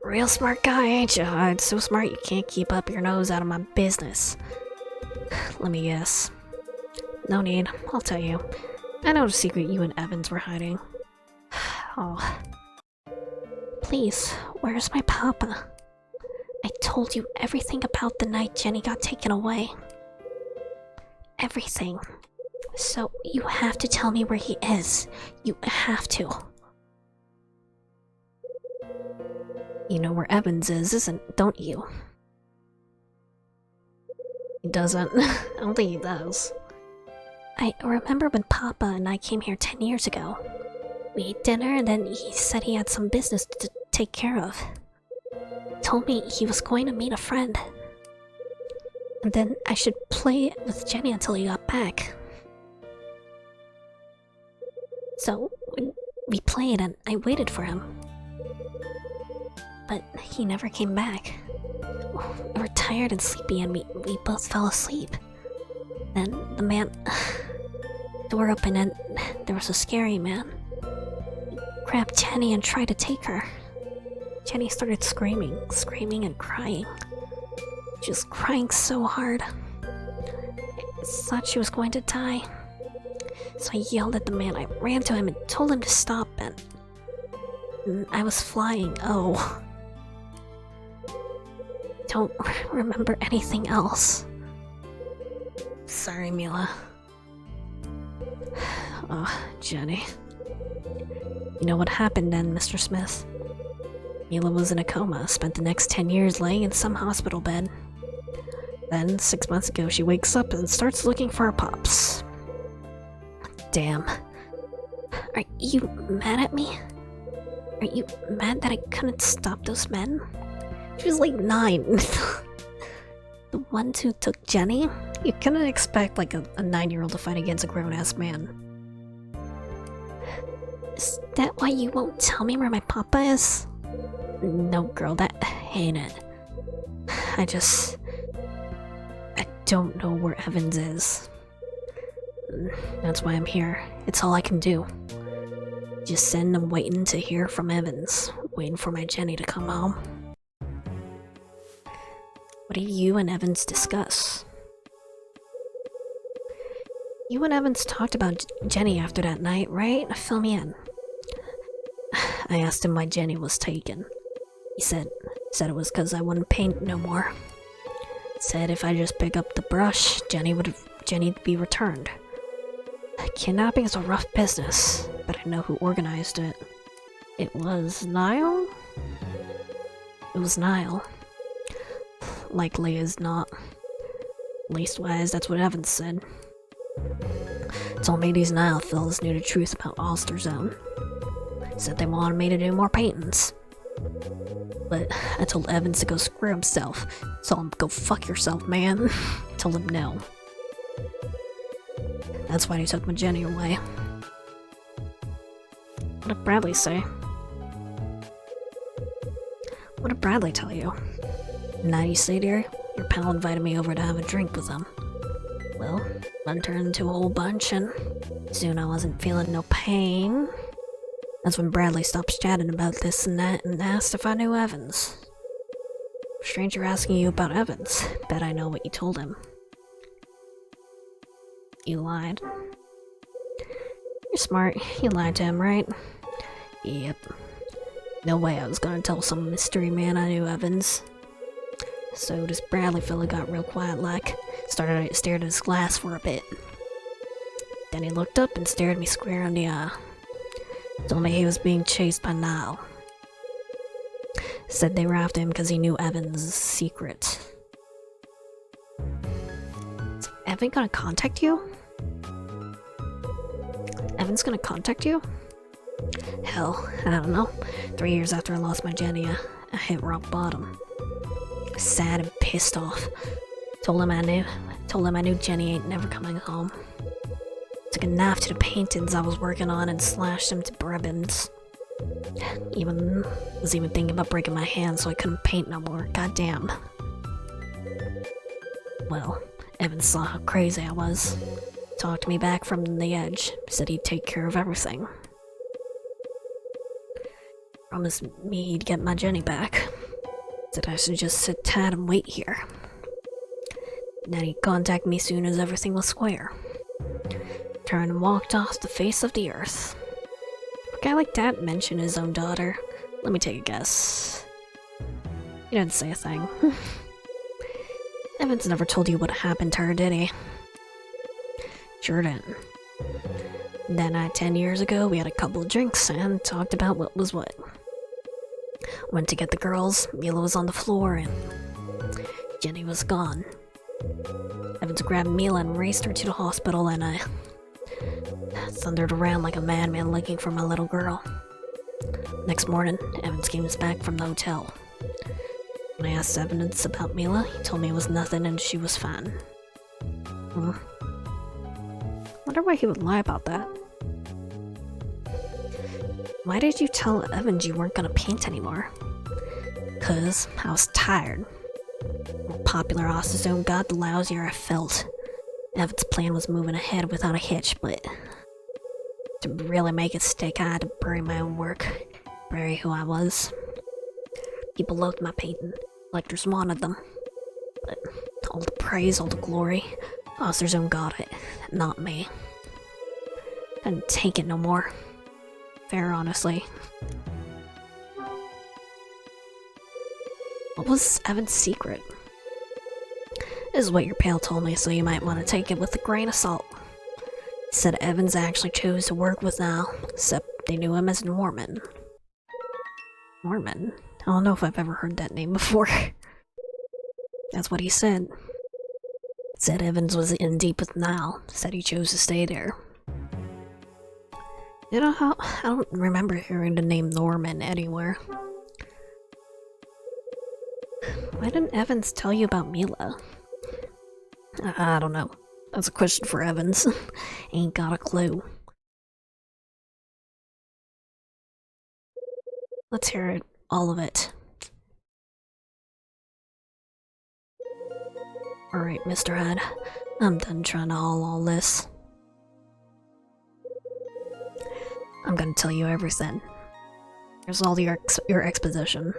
Real smart guy, ain't ya? It's so smart you can't keep up your nose out of my business. Let me guess. No need, I'll tell you. I know the secret you and Evans were hiding. Oh. Please, where's my papa? I told you everything about the night Jenny got taken away. Everything. So you have to tell me where he is. You have to. You know where Evans is, don't you? He doesn't. I don't think he does. I remember when Papa and I came here 10 years ago. We ate dinner and then he said he had some business to take care of. Told me he was going to meet a friend. And then I should play with Jenny until he got back. So we played and I waited for him. But he never came back. We were tired and sleepy and we both fell asleep. Then the man... door opened and there was a scary man. He grabbed Jenny and tried to take her. Jenny started screaming and crying. She was crying so hard. I thought she was going to die. So I yelled at the man. I ran to him and told him to stop and I was flying. Oh. Don't remember anything else. Sorry, Mila. Oh, Jenny. You know what happened then, Mr. Smith? Mila was in a coma, spent the next 10 years laying in some hospital bed. Then, 6 months ago, she wakes up and starts looking for her pops. Damn. Are you mad at me? Are you mad that I couldn't stop those men? She was like 9. The ones who took Jenny? You couldn't expect like a 9-year-old to fight against a grown-ass man. Is that why you won't tell me where my papa is? No, girl, that ain't it. I don't know where Evans is. That's why I'm here. It's all I can do. Just sitting and waiting to hear from Evans. Waiting for my Jenny to come home. What did you and Evans discuss? You and Evans talked about Jenny after that night, right? Fill me in. I asked him why Jenny was taken. He said it was because I wouldn't paint no more. Said if I just pick up the brush, Jenny'd be returned. Kidnapping is a rough business, but I know who organized it. It was Niall? It was Niall. Likely is not. Leastwise, that's what Evans said. Told me these Niall fellas knew the truth about osterzone. Said they wanted me to do more paintings. But I told Evans to go screw himself. Told him, go fuck yourself, man. Told him no. That's why he took my Jenny away. What did Bradley say? What did Bradley tell you? Now you say, dear, your pal invited me over to have a drink with him. Well, one turned into a whole bunch, and soon I wasn't feeling no pain. That's when Bradley stopped chatting about this and that and asked if I knew Evans. Stranger asking you about Evans. Bet I know what you told him. You lied. You're smart. You lied to him, right? Yep. No way I was gonna tell some mystery man I knew Evans. So this Bradley fella got real quiet like, stared at his glass for a bit. Then he looked up and stared me square in the eye. Told me he was being chased by Niall. Said they were after him because he knew Evans' secret. Is Evan gonna contact you? Evan's gonna contact you? Hell, I don't know. 3 years after I lost my Jenny, I hit rock bottom. Sad and pissed off. Told him I knew Jenny ain't never coming home. Took a knife to the paintings I was working on and slashed them to ribbons. Was even thinking about breaking my hand so I couldn't paint no more. Goddamn. Well, Evan saw how crazy I was. Talked me back from the edge. Said he'd take care of everything. Promised me he'd get my Jenny back. Said I should just sit tight and wait here. Then he'd contact me soon as everything was square. Turned and walked off the face of the earth. A guy like that mentioned his own daughter. Let me take a guess. He didn't say a thing. Evans never told you what happened to her, did he? Sure didn't. Then 10 years ago, we had a couple of drinks and talked about what was what. Went to get the girls, Mila was on the floor, and Jenny was gone. Evans grabbed Mila and raced her to the hospital, and I thundered around like a madman looking for my little girl. Next morning, Evans came back from the hotel. When I asked Evans about Mila, he told me it was nothing and she was fine. Wonder why he would lie about that. Why did you tell Evans you weren't gonna paint anymore? 'Cause I was tired. The more popular osterzone got, the lousier I felt. Evans' plan was moving ahead without a hitch, but to really make it stick, I had to bury my own work, bury who I was. People loved my painting, collectors wanted them. But all the praise, all the glory, osterzone got it, not me. Couldn't take it no more. Fair, honestly. What was Evan's secret? This is what your pal told me, so you might want to take it with a grain of salt. He said Evans actually chose to work with Al, except they knew him as Norman. Norman? I don't know if I've ever heard that name before. That's what he said. Said Evans was in deep with Al, said he chose to stay there. You know how I don't remember hearing the name Norman anywhere. Why didn't Evans tell you about Mila? I don't know. That's a question for Evans. Ain't got a clue. Let's hear it. All of it. Alright, Mr. Hyde. I'm done trying to haul all this. I'm gonna tell you everything. Here's all your exposition.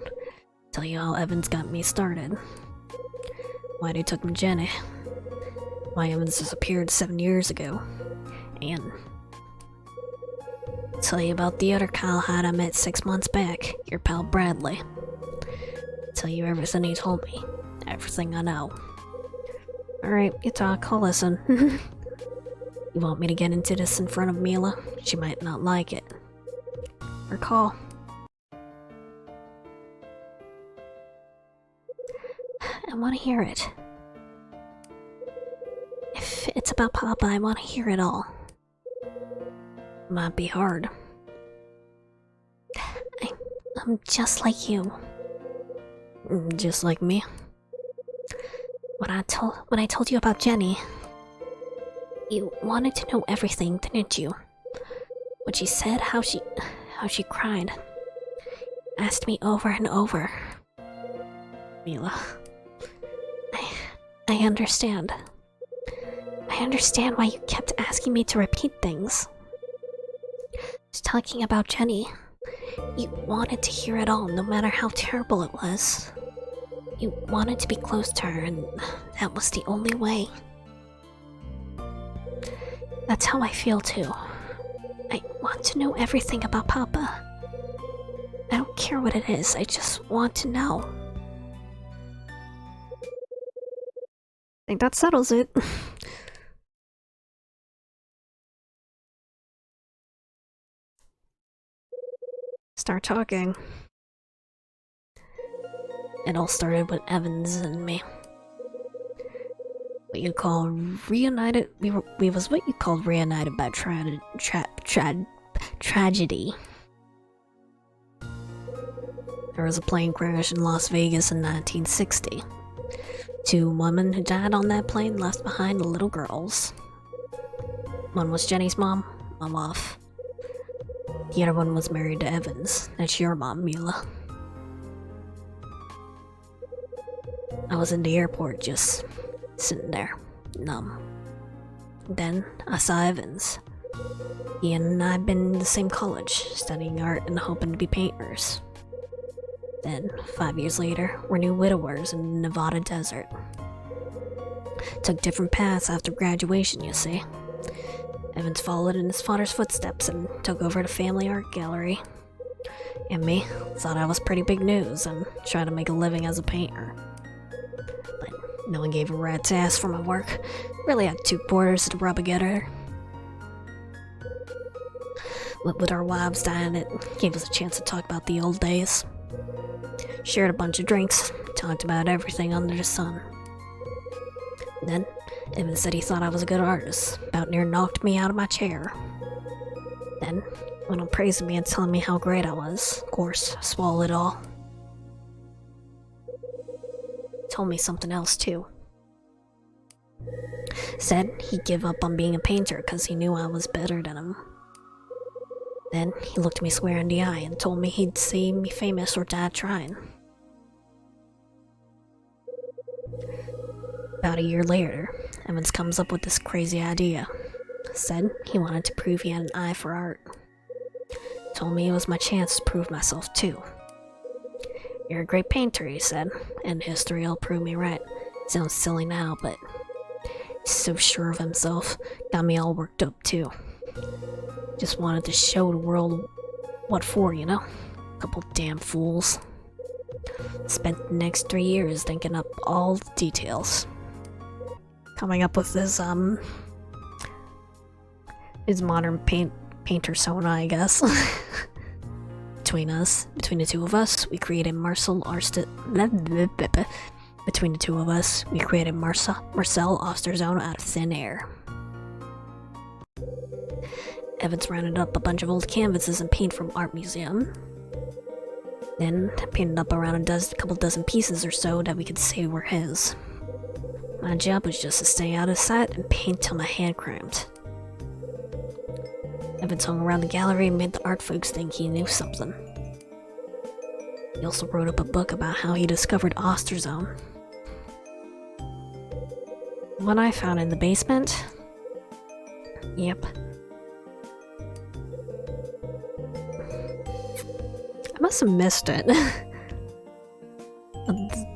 Tell you how Evans got me started. Why they took me Jenny. Why Evans disappeared 7 years ago. And tell you about the other Kyle Hyde I met 6 months back, your pal Bradley. Tell you everything he told me. Everything I know. Alright, you talk, I'll listen. You want me to get into this in front of Mila? She might not like it. Or call. I want to hear it. If it's about Papa, I want to hear it all. Might be hard. I'm just like you. Just like me? When I told you about Jenny, you wanted to know everything, didn't you? What she said, how she cried. Asked me over and over. Mila. I understand. I understand why you kept asking me to repeat things. Just talking about Jenny. You wanted to hear it all, no matter how terrible it was. You wanted to be close to her, and that was the only way. That's how I feel too. I want to know everything about Papa. I don't care what it is, I just want to know. I think that settles it. Start talking. It all started with Evans and me. What you call reunited. We was what you called reunited by tragedy. There was a plane crash in Las Vegas in 1960. 2 women who died on that plane left behind little girls. One was Jenny's mom, my wife. The other one was married to Evans. That's your mom, Mila. I was in the airport, just sitting there, numb. Then I saw Evans. He and I had been in the same college, studying art and hoping to be painters. Then, 5 years later, we're new widowers in the Nevada desert. Took different paths after graduation, you see. Evans followed in his father's footsteps and took over the family art gallery. And me thought I was pretty big news and tried to make a living as a painter. But no one gave a rat's ass for my work. Really had two borders to rub together. With our wives dying, it gave us a chance to talk about the old days. Shared a bunch of drinks, talked about everything under the sun. Then, Evan said he thought I was a good artist, about near knocked me out of my chair. Then, went on praising me and telling me how great I was. Of course, swallowed it all. Told me something else too. Said he'd give up on being a painter because he knew I was better than him. Then he looked me square in the eye and told me he'd see me famous or die trying. About a year later, Evans comes up with this crazy idea. Said he wanted to prove he had an eye for art. Told me it was my chance to prove myself too. You're a great painter, he said, and history will prove me right. Sounds silly now, but he's so sure of himself. Got me all worked up too. Just wanted to show the world what for, you know? Couple damn fools. Spent the next 3 years thinking up all the details. Coming up with this, his modern painter-sona, I guess. Between the two of us, we created Marcel Osterzone out of thin air. Evans rounded up a bunch of old canvases and paint from art museum. Then painted up around a couple dozen pieces or so that we could say were his. My job was just to stay out of sight and paint till my hand cramped. Evans hung around the gallery and made the art folks think he knew something. He also wrote up a book about how he discovered osterzone. What I found in the basement? Yep. I must have missed it.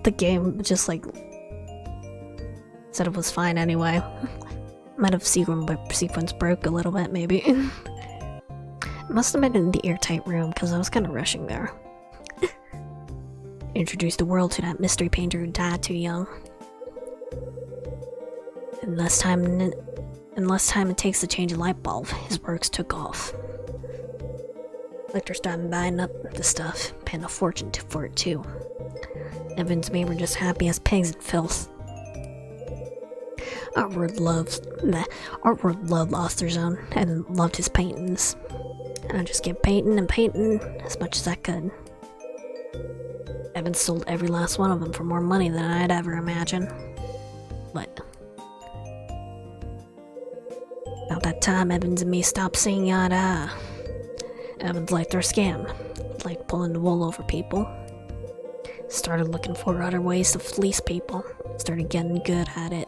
The game just like said it was fine anyway. Might have sequence broke a little bit, maybe. Must have been in the airtight room because I was kind of rushing there. Introduced the world to that mystery painter who died too young. In less time it takes to change a light bulb, his works took off. Collectors started buying up the stuff, paying a fortune for it too. Evans and me were just happy as pigs in filth. Our world loved Osterzone and loved his paintings. And I just kept painting and painting as much as I could. Evans sold every last one of them for more money than I'd ever imagine. But about that time, Evans and me stopped seeing eye to eye. Evans liked our scam, like pulling the wool over people. Started looking for other ways to fleece people. Started getting good at it.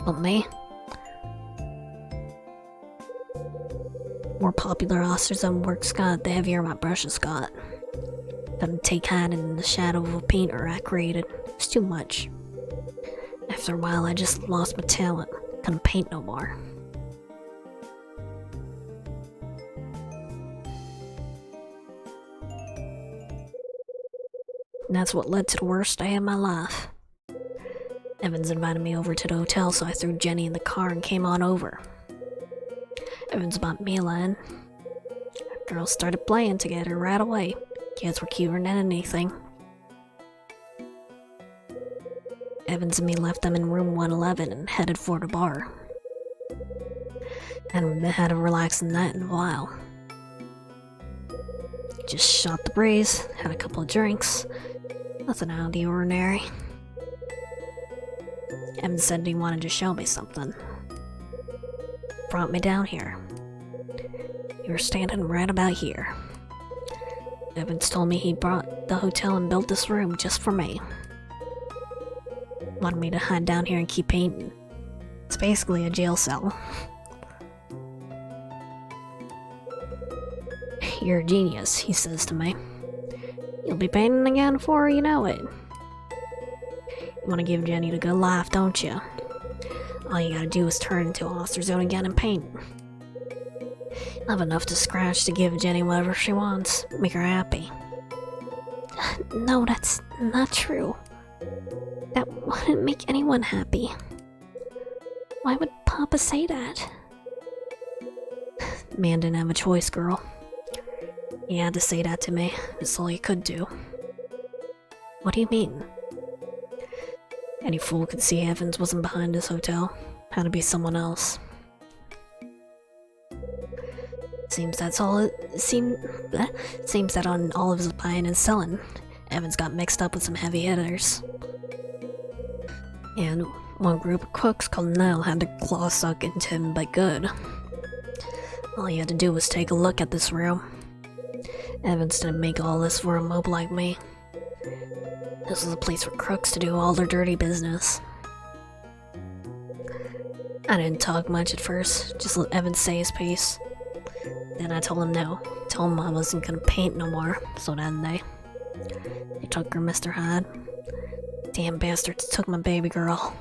But me? More popular osterzone works got, the heavier my brushes got. Couldn't take hiding in the shadow of a painter I created. It's too much. After a while, I just lost my talent. Couldn't paint no more. And that's what led to the worst day of my life. Evans invited me over to the hotel, so I threw Jenny in the car and came on over. Evans bought me a line. Girls started playing together right away. Kids were cuter than anything. Evans and me left them in room 111 and headed for the bar. Hadn't had a relaxing night in a while. Just shot the breeze, had a couple of drinks. Nothing out of the ordinary. Evans said he wanted to show me something. Brought me down here. You were standing right about here. Evans told me he brought the hotel and built this room just for me. Wanted me to hide down here and keep painting. It's basically a jail cell. You're a genius, he says to me. You'll be painting again before you know it. You want to give Jenny the good life, don't you? All you gotta do is turn into osterzone again and paint. You'll have enough to scratch to give Jenny whatever she wants. Make her happy. No, that's not true. That wouldn't make anyone happy. Why would Papa say that? Man didn't have a choice, girl. He had to say that to me. It's all he could do. What do you mean? Any fool could see Evans wasn't behind this hotel. Had to be someone else. Seems that on all of his buying and selling, Evans got mixed up with some heavy hitters. And one group of crooks called Nile had to claw suck into him but good. All you had to do was take a look at this room. Evans didn't make all this for a mope like me. This was a place for crooks to do all their dirty business. I didn't talk much at first, just let Evans say his piece. Then I told him no. Told him I wasn't gonna paint no more, so then they took her, Mr. Hyde. Damn bastards took my baby girl.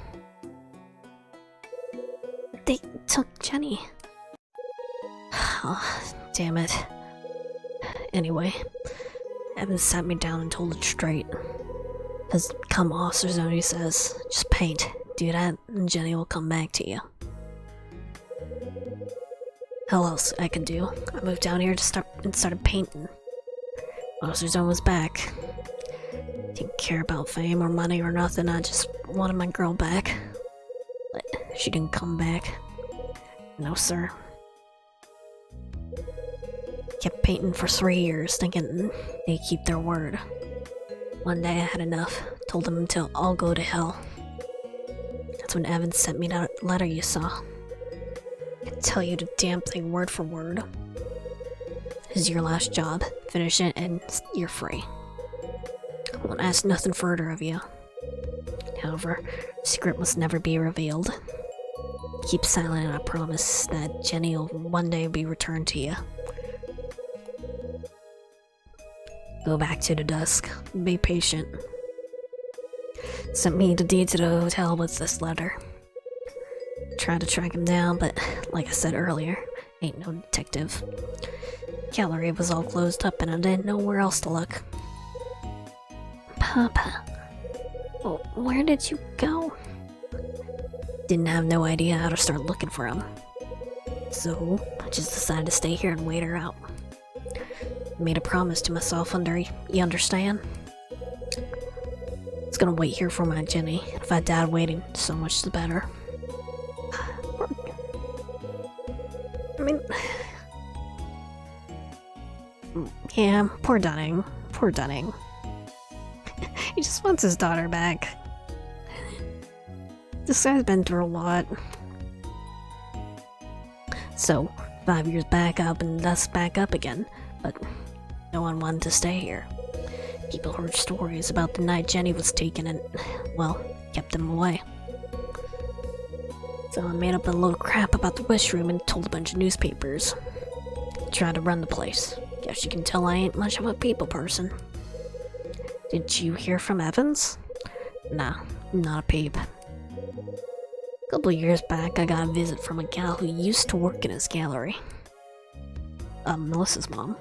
They took Jenny. Oh, damn it. Anyway, Evans sat me down and told it straight. Has come osterzone, he says. Just paint. Do that, and Jenny will come back to you. Hell else I could do. I moved down here to started painting. Osterzone was back. Didn't care about fame or money or nothing. I just wanted my girl back. But she didn't come back. No, sir. Kept painting for 3 years, thinking they'd keep their word. One day I had enough. Told them to all go to hell. That's when Evans sent me that letter you saw. I can tell you the damn thing word for word. This is your last job. Finish it and you're free. I won't ask nothing further of you. However, the secret must never be revealed. Keep silent and I promise that Jenny will one day be returned to you. Go back to the Dusk. Be patient. Sent me the deed to the hotel with this letter. Tried to track him down, but like I said earlier, ain't no detective. Gallery was all closed up and I didn't know where else to look. Papa, where did you go? Didn't have no idea how to start looking for him. So, I just decided to stay here and wait her out. Made a promise to myself you understand? I was gonna wait here for my Jenny. If I died waiting, so much the better. I mean... Yeah, poor Dunning. Poor Dunning. He just wants his daughter back. This guy's been through a lot. So, 5 years back up and thus back up again, but no one wanted to stay here. People heard stories about the night Jenny was taken and, well, kept them away. So I made up a load of crap about the wish room and told a bunch of newspapers. Tried to run the place. Guess you can tell I ain't much of a people person. Did you hear from Evans? Nah, not a peep. A couple of years back, I got a visit from a gal who used to work in his gallery. Melissa's mom.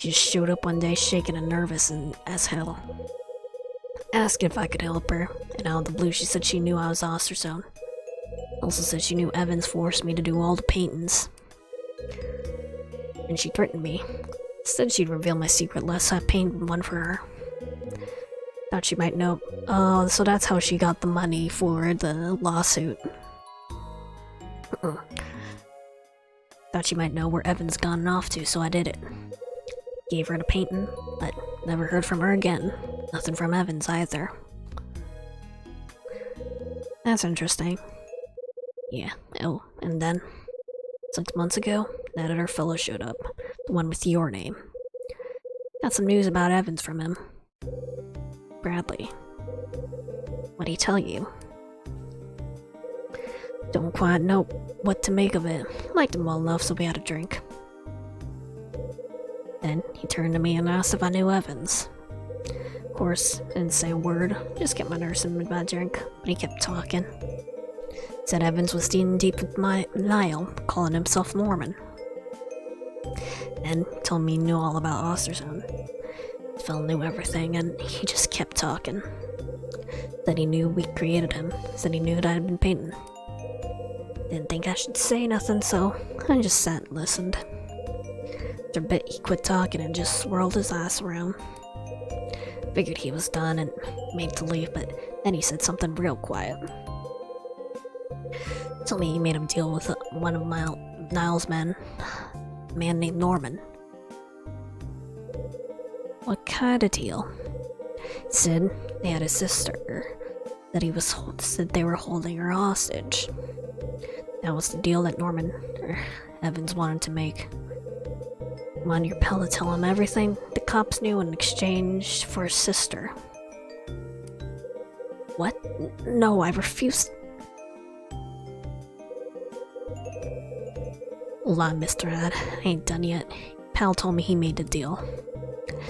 She just showed up one day shaking and nervous and as hell. Asked if I could help her, and out of the blue she said she knew I was osterzone. Also said she knew Evans forced me to do all the paintings. And she threatened me. Said she'd reveal my secret lest I painted one for her. Thought she might know. Oh, so that's how she got the money for the lawsuit. Thought she might know where Evans gone off to, so I did it. Gave her the painting, but never heard from her again. Nothing from Evans either. That's interesting. Yeah, oh, and then 6 months ago, an editor fellow showed up. The one with your name. Got some news about Evans from him. Bradley. What'd he tell you? Don't quite know what to make of it. Liked him well enough, so we had a drink. Then he turned to me and asked if I knew Evans. Of course, I didn't say a word, just kept my nurse in my drink, but he kept talking. Said Evans was deep with Niall, calling himself Norman. Then told me he knew all about osterzone. Phil knew everything, and he just kept talking. Said he knew we created him, said he knew that I had been painting. Didn't think I should say nothing, so I just sat and listened. After a bit, he quit talking and just swirled his ass around. Figured he was done and made to leave, but then he said something real quiet. Told me he made him deal with one of Niall's men, a man named Norman. What kind of deal? He said they had a sister, that said they were holding her hostage. That was the deal that Evans wanted to make. Want your pal to tell him everything the cops knew in exchange for his sister. What? No, I refuse. Hold on, Mr. Ad. I ain't done yet. Pal told me he made the deal.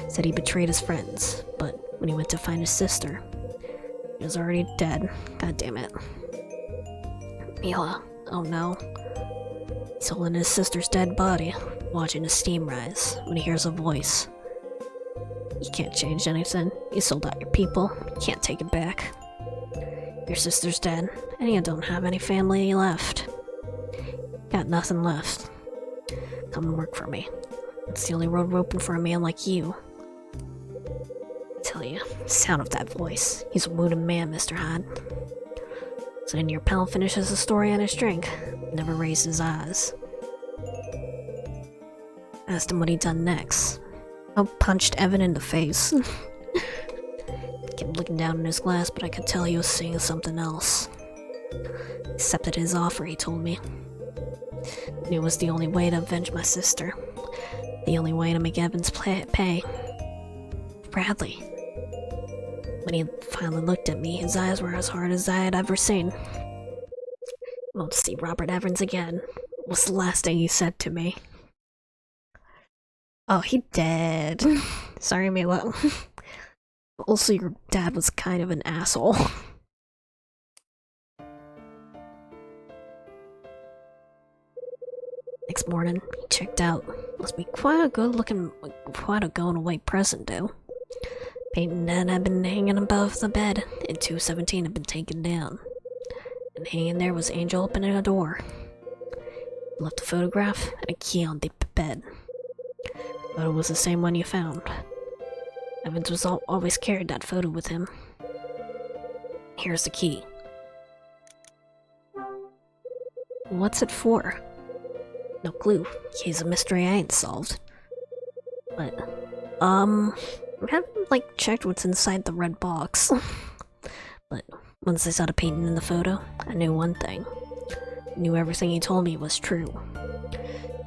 Said he betrayed his friends, but when he went to find his sister, he was already dead. God damn it. Mila, oh no. He's holding his sister's dead body, watching the steam rise when he hears a voice. You can't change anything. You sold out your people. You can't take it back. Your sister's dead, and you don't have any family left. Got nothing left. Come and work for me. It's the only road open for a man like you. I tell you, the sound of that voice. He's a wounded man, Mr. Hyde. So then your pal finishes the story on his drink. Never raised his eyes. Asked him what he'd done next. I punched Evan in the face. Kept looking down in his glass, but I could tell he was seeing something else. Accepted his offer, he told me. Knew it was the only way to avenge my sister. The only way to make Evans pay. Bradley. When he finally looked at me, his eyes were as hard as I had ever seen. Won't see Robert Evans again, was the last thing he said to me. Oh, he dead. Sorry, Mila. Also, your dad was kind of an asshole. Next morning, he checked out. Must be quite a going away present, though. Painting that had been hanging above the bed, and 217 had been taken down. And hanging there was Angel opening a door. Left a photograph and a key on the bed. The photo was the same one you found. Evans was always carried that photo with him. Here's the key. What's it for? No clue. Key's a mystery I ain't solved. But, I haven't, checked what's inside the red box. But once I saw the painting in the photo, I knew one thing. I knew everything he told me was true.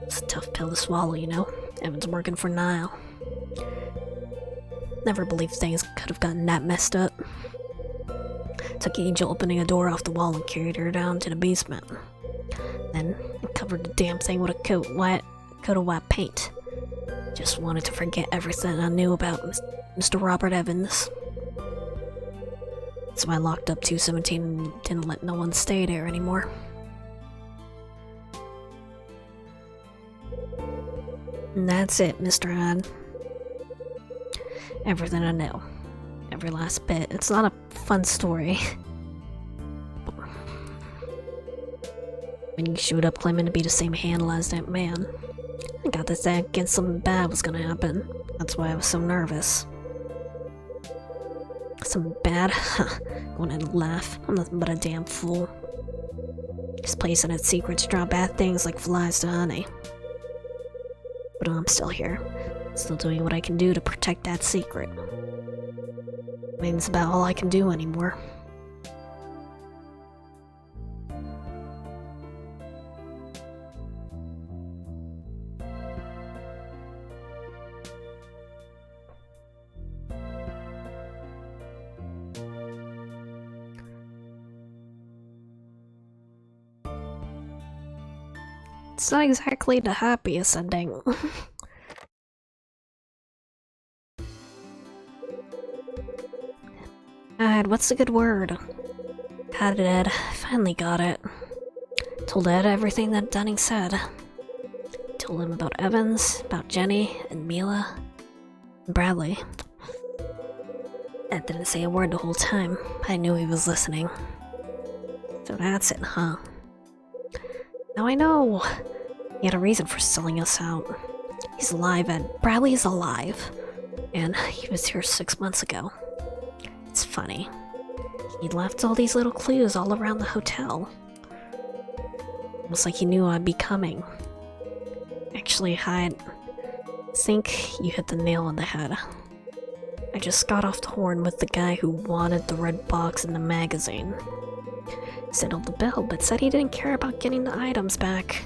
It's a tough pill to swallow, you know? Evan's working for Niall. Never believed things could have gotten that messed up. Took Angel opening a door off the wall and carried her down to the basement. Then I covered the damn thing with a coat of white paint. Just wanted to forget everything I knew about Mr. Robert Evans. So I locked up 217 and didn't let no one stay there anymore. And that's it, Mr. Hyde. Everything I know. Every last bit. It's not a fun story. When you showed up claiming to be the same handle as that man, I got this against something bad was gonna happen. That's why I was so nervous. Something bad? Go on and laugh. I'm nothing but a damn fool. This place and its secrets draw bad things like flies to honey. But I'm still here. Still doing what I can do to protect that secret. I mean, it's about all I can do anymore. It's not exactly the happiest ending. God, what's the good word? Got it, Ed. Finally got it. Told Ed everything that Dunning said. Told him about Evans, about Jenny, and Mila, and Bradley. Ed didn't say a word the whole time, but I knew he was listening. So that's it, huh? Now I know! He had a reason for selling us out. He's alive, Ed. Bradley's alive. And he was here 6 months ago. It's funny. He left all these little clues all around the hotel. Almost like he knew I'd be coming. Actually, I think you hit the nail on the head. I just got off the horn with the guy who wanted the red box in the magazine. Settled the bill, but said he didn't care about getting the items back.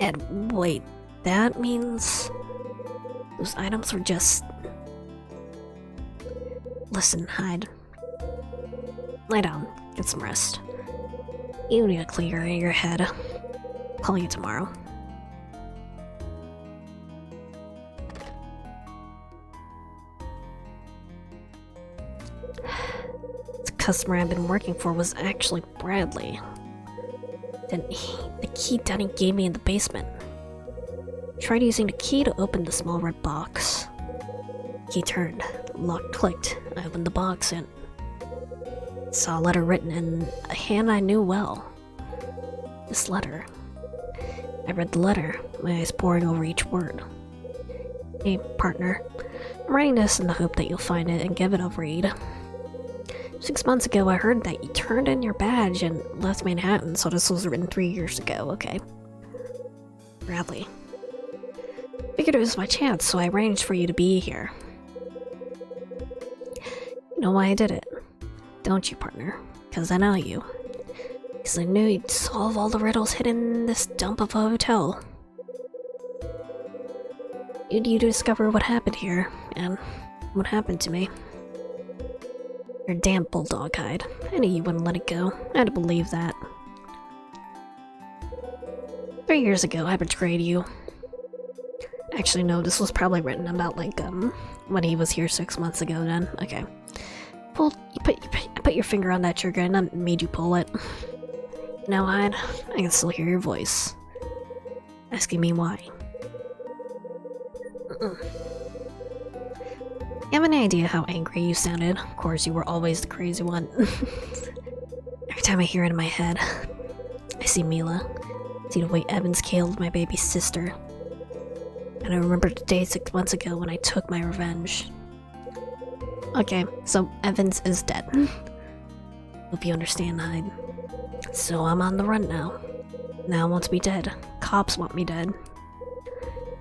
Ed, wait, that means those items were just... Listen, Hyde. Lie down, get some rest. You need to clear your head. Call you tomorrow. The customer I've been working for was actually Bradley. The key Danny gave me in the basement. Tried using the key to open the small red box. Key turned, lock clicked, I opened the box and saw a letter written in a hand I knew well. This letter. I read the letter, my eyes poring over each word. Hey, partner. I'm writing this in the hope that you'll find it and give it a read. 6 months ago, I heard that you turned in your badge and left Manhattan, so this was written 3 years ago, okay. Bradley. Figured it was my chance, so I arranged for you to be here. You know why I did it? Don't you, partner? Because I know you. Because I knew you'd solve all the riddles hidden in this dump of a hotel. You discover what happened here, and what happened to me. Your damn bulldog, Hyde. I knew you wouldn't let it go. I had to believe that. 3 years ago, I betrayed you. Actually, no, this was probably written about, like, when he was here 6 months ago then. Okay. You put your finger on that trigger and I made you pull it. You know, Hyde, I can still hear your voice. Asking me why. You have any idea how angry you sounded? Of course, you were always the crazy one. Every time I hear it in my head, I see Mila. See the way Evans killed my baby sister. And I remember the day 6 months ago when I took my revenge. Okay, so Evans is dead. Hope you understand, Hyde. So I'm on the run now. Now I want to be dead. Cops want me dead.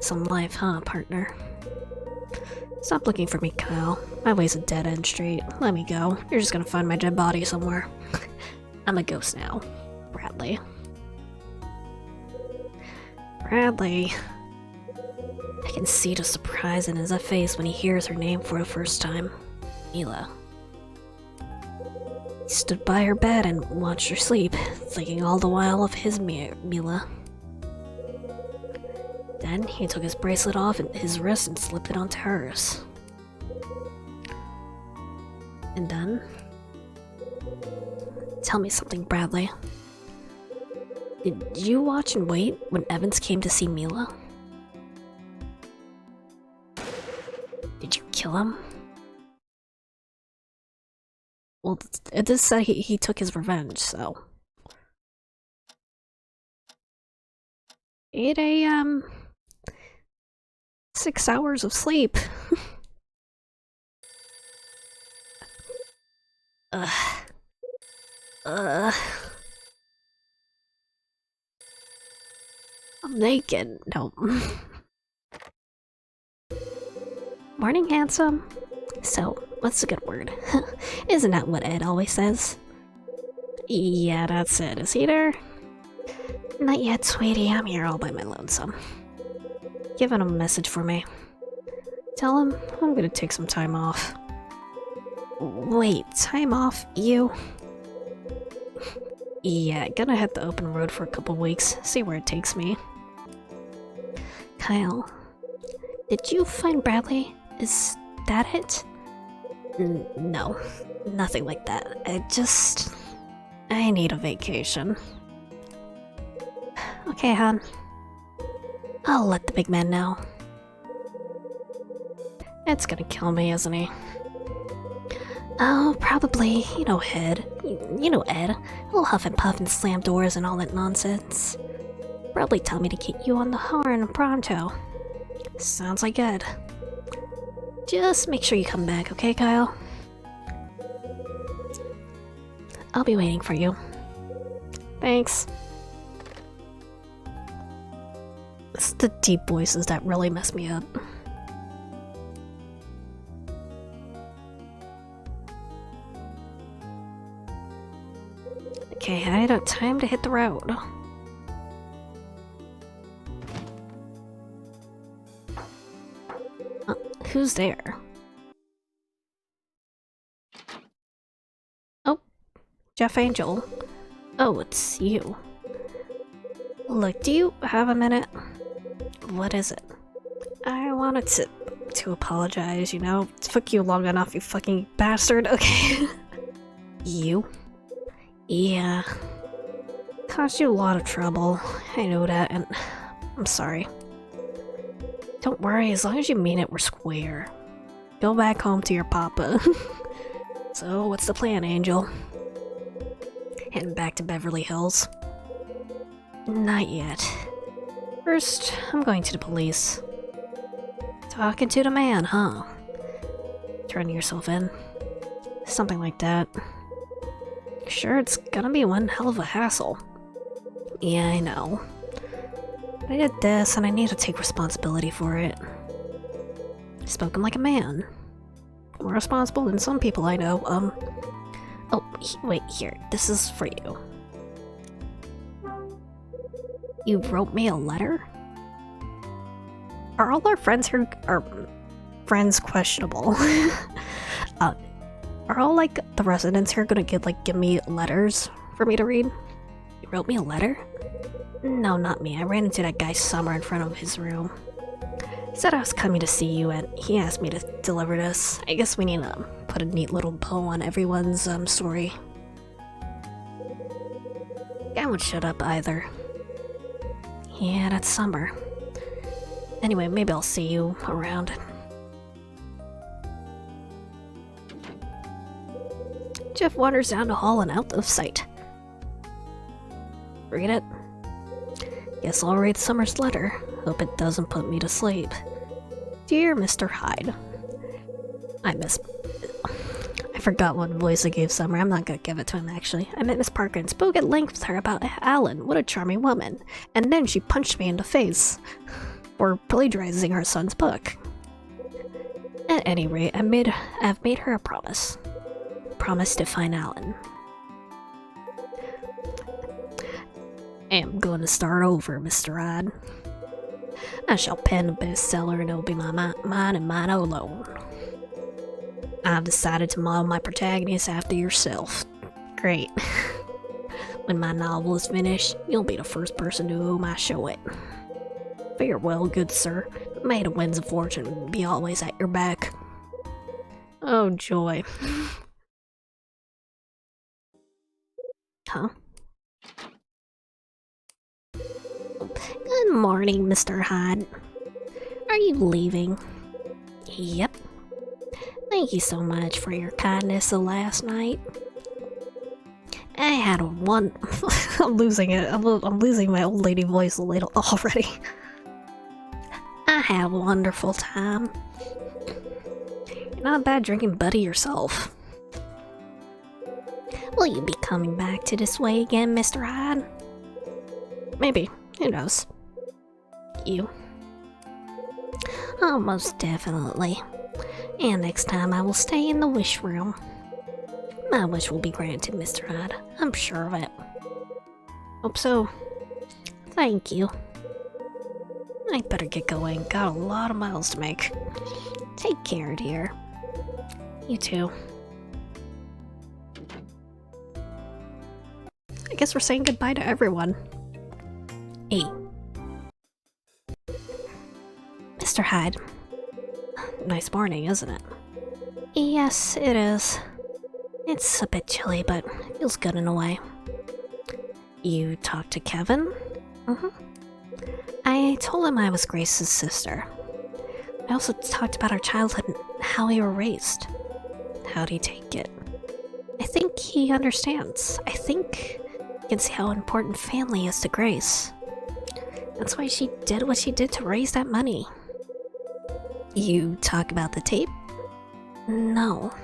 Some life, huh, partner? Stop looking for me, Kyle. My way's a dead-end street. Let me go. You're just gonna find my dead body somewhere. I'm a ghost now. Bradley. Bradley. I can see the surprise in his face when he hears her name for the first time. Mila. He stood by her bed and watched her sleep, thinking all the while of his Mila. Then he took his bracelet off his wrist and slipped it onto hers. And then... Tell me something, Bradley. Did you watch and wait when Evans came to see Mila? Did you kill him? Well, it does say he took his revenge, so... Ate a, 6 hours of sleep. I'm naked. No. Morning, handsome. So, what's the good word? Isn't that what Ed always says? Yeah, that's it. Is he there? Not yet, sweetie. I'm here all by my lonesome. Give him a message for me. Tell him I'm gonna take some time off. Wait, time off? You? Yeah, gonna hit the open road for a couple weeks, see where it takes me. Kyle, did you find Bradley? Is that it? No, nothing like that. I need a vacation. Okay, hon. I'll let the big man know. It's gonna kill me, isn't he? Oh, probably. You know Ed. You know Ed. He'll huff and puff and slam doors and all that nonsense. Probably tell me to get you on the horn pronto. Sounds like Ed. Just make sure you come back, okay, Kyle? I'll be waiting for you. Thanks. It's the deep voices that really mess me up. Okay, I had time to hit the road. Who's there? Oh, Jeff Angel. Oh, it's you. Look, do you have a minute? What is it? I wanted to apologize, you know? It took you long enough, you fucking bastard. Okay. You? Yeah. Caused you a lot of trouble. I know that, and I'm sorry. Don't worry, as long as you mean it, we're square. Go back home to your papa. So, what's the plan, Angel? Heading back to Beverly Hills? Not yet. First, I'm going to the police. Talking to the man, huh? Turning yourself in. Something like that. Sure, it's gonna be one hell of a hassle. Yeah, I know. I did this, and I need to take responsibility for it. Spoken like a man. More responsible than some people I know. Oh, wait, here. This is for you. You wrote me a letter? Are all our friends here... Are friends questionable? Are all, like, the residents here gonna give me letters for me to read? You wrote me a letter? No, not me. I ran into that guy Summer in front of his room. He said I was coming to see you, and he asked me to deliver this. I guess we need to put a neat little bow on everyone's story. Guy won't shut up either. Yeah, that's Summer. Anyway, maybe I'll see you around. Jeff wanders down the hall and out of sight. Read it? Guess I'll read Summer's letter. Hope it doesn't put me to sleep. Dear Mr. Hyde. I forgot what voice I gave Summer. I'm not gonna give it to him, actually. I met Miss Parker and spoke at length with her about Alan. What a charming woman. And then she punched me in the face for plagiarizing her son's book. At any rate, I've made her a promise. Promise to find Alan. I am going to start over, Mr. Hyde. I shall pen a bestseller and it'll be mine and mine alone. I've decided to model my protagonist after yourself. Great. When my novel is finished, you'll be the first person to whom I show it. Farewell, good sir. May the winds of fortune be always at your back. Oh, joy. Huh? Good morning, Mr. Hyde. Are you leaving? Yep. Thank you so much for your kindness of last night. I had one. I'm losing it. I'm losing my old lady voice a little already. I had a wonderful time. You're not a bad drinking buddy yourself. Will you be coming back to this way again, Mr. Hyde? Maybe. Who knows? You. Oh, most definitely. And next time I will stay in the wish room. My wish will be granted, Mr. Hyde. I'm sure of it. Hope so. Thank you. I better get going. Got a lot of miles to make. Take care, dear. You too. I guess we're saying goodbye to everyone. Hey. Mr. Hyde. Nice morning, isn't it? Yes, it is. It's a bit chilly, but it feels good in a way. You talked to Kevin? Mm-hmm. I told him I was Grace's sister. I also talked about our childhood and how we were raised. How'd he take it? I think he understands. I think he can see how important family is to Grace. That's why she did what she did to raise that money. You talk about the tape? No.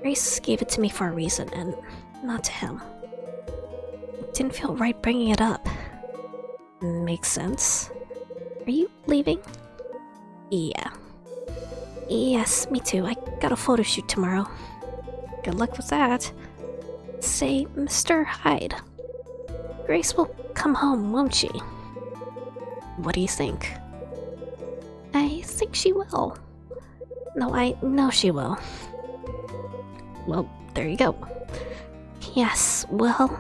Grace gave it to me for a reason, and not to him. It didn't feel right bringing it up. Makes sense. Are you leaving? Yeah. Yes, me too. I got a photo shoot tomorrow. Good luck with that. Say, Mr. Hyde. Grace will come home, won't she? What do you think? I think she will. No, I know she will. Well, there you go. Yes, well...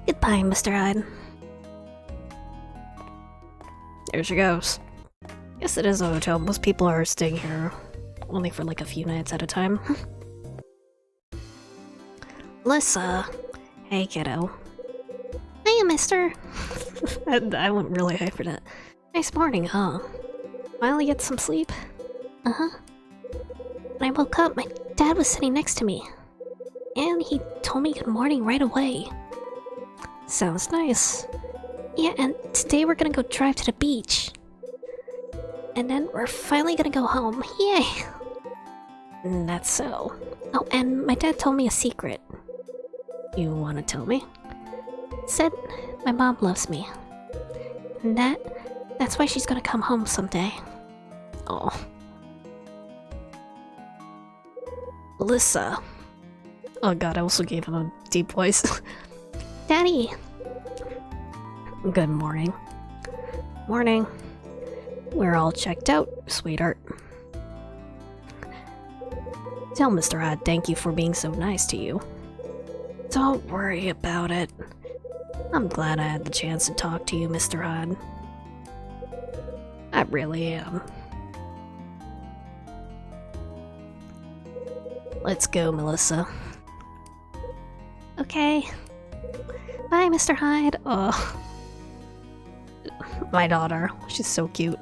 Goodbye, Mr. Hyde. There she goes. Yes, it is a hotel. Most people are staying here only for like a few nights at a time. Alyssa. Hey, kiddo. Hey, mister. I went really high for that. Nice morning, huh? Finally get some sleep? Uh-huh. When I woke up, my dad was sitting next to me. And he told me good morning right away. Sounds nice. Yeah, and today we're gonna go drive to the beach. And then we're finally gonna go home. Yay! That's so. Oh, and my dad told me a secret. You wanna tell me? Said my mom loves me. And that's why she's gonna come home someday. Oh. Alyssa. Oh god, I also gave him a deep voice. Daddy! Good morning. Morning. We're all checked out, sweetheart. Tell Mr. Hyde thank you for being so nice to you. Don't worry about it. I'm glad I had the chance to talk to you, Mr. Hyde. I really am. Let's go, Melissa. Okay. Bye, Mr. Hyde. Oh. My daughter. She's so cute.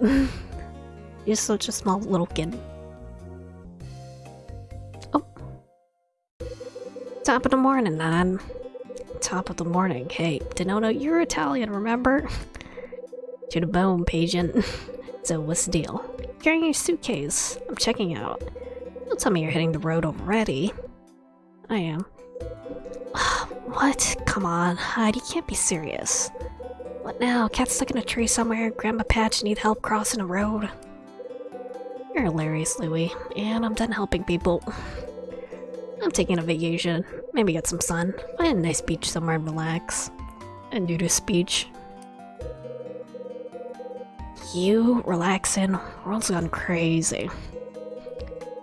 She's such a small little kid. Oh. Top of the morning, Nan. Top of the morning. Hey, Denono, you're Italian, remember? To the bone, Pageant. So what's the deal? Carrying your suitcase. I'm checking out. Don't tell me you're hitting the road already. I am. What? Come on, Hyde, you can't be serious. What now? Cat stuck in a tree somewhere, Grandma Patch need help crossing a road. You're hilarious, Louie, and I'm done helping people. I'm taking a vacation, maybe get some sun, find a nice beach somewhere and relax. And do this speech. You relaxing, world's gone crazy.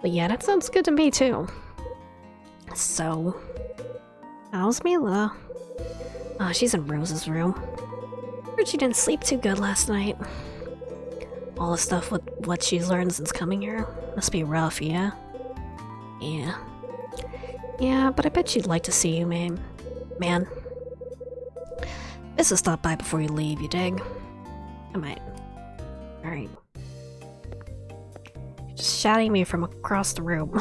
But yeah, that sounds good to me too. So, how's Mila? Oh, she's in Rose's room. Heard she didn't sleep too good last night. All the stuff with what she's learned since coming here must be rough, yeah? Yeah. Yeah, but I bet she'd like to see you, man. Best to stop by before you leave, you dig? I might. Alright. You're just shouting me from across the room.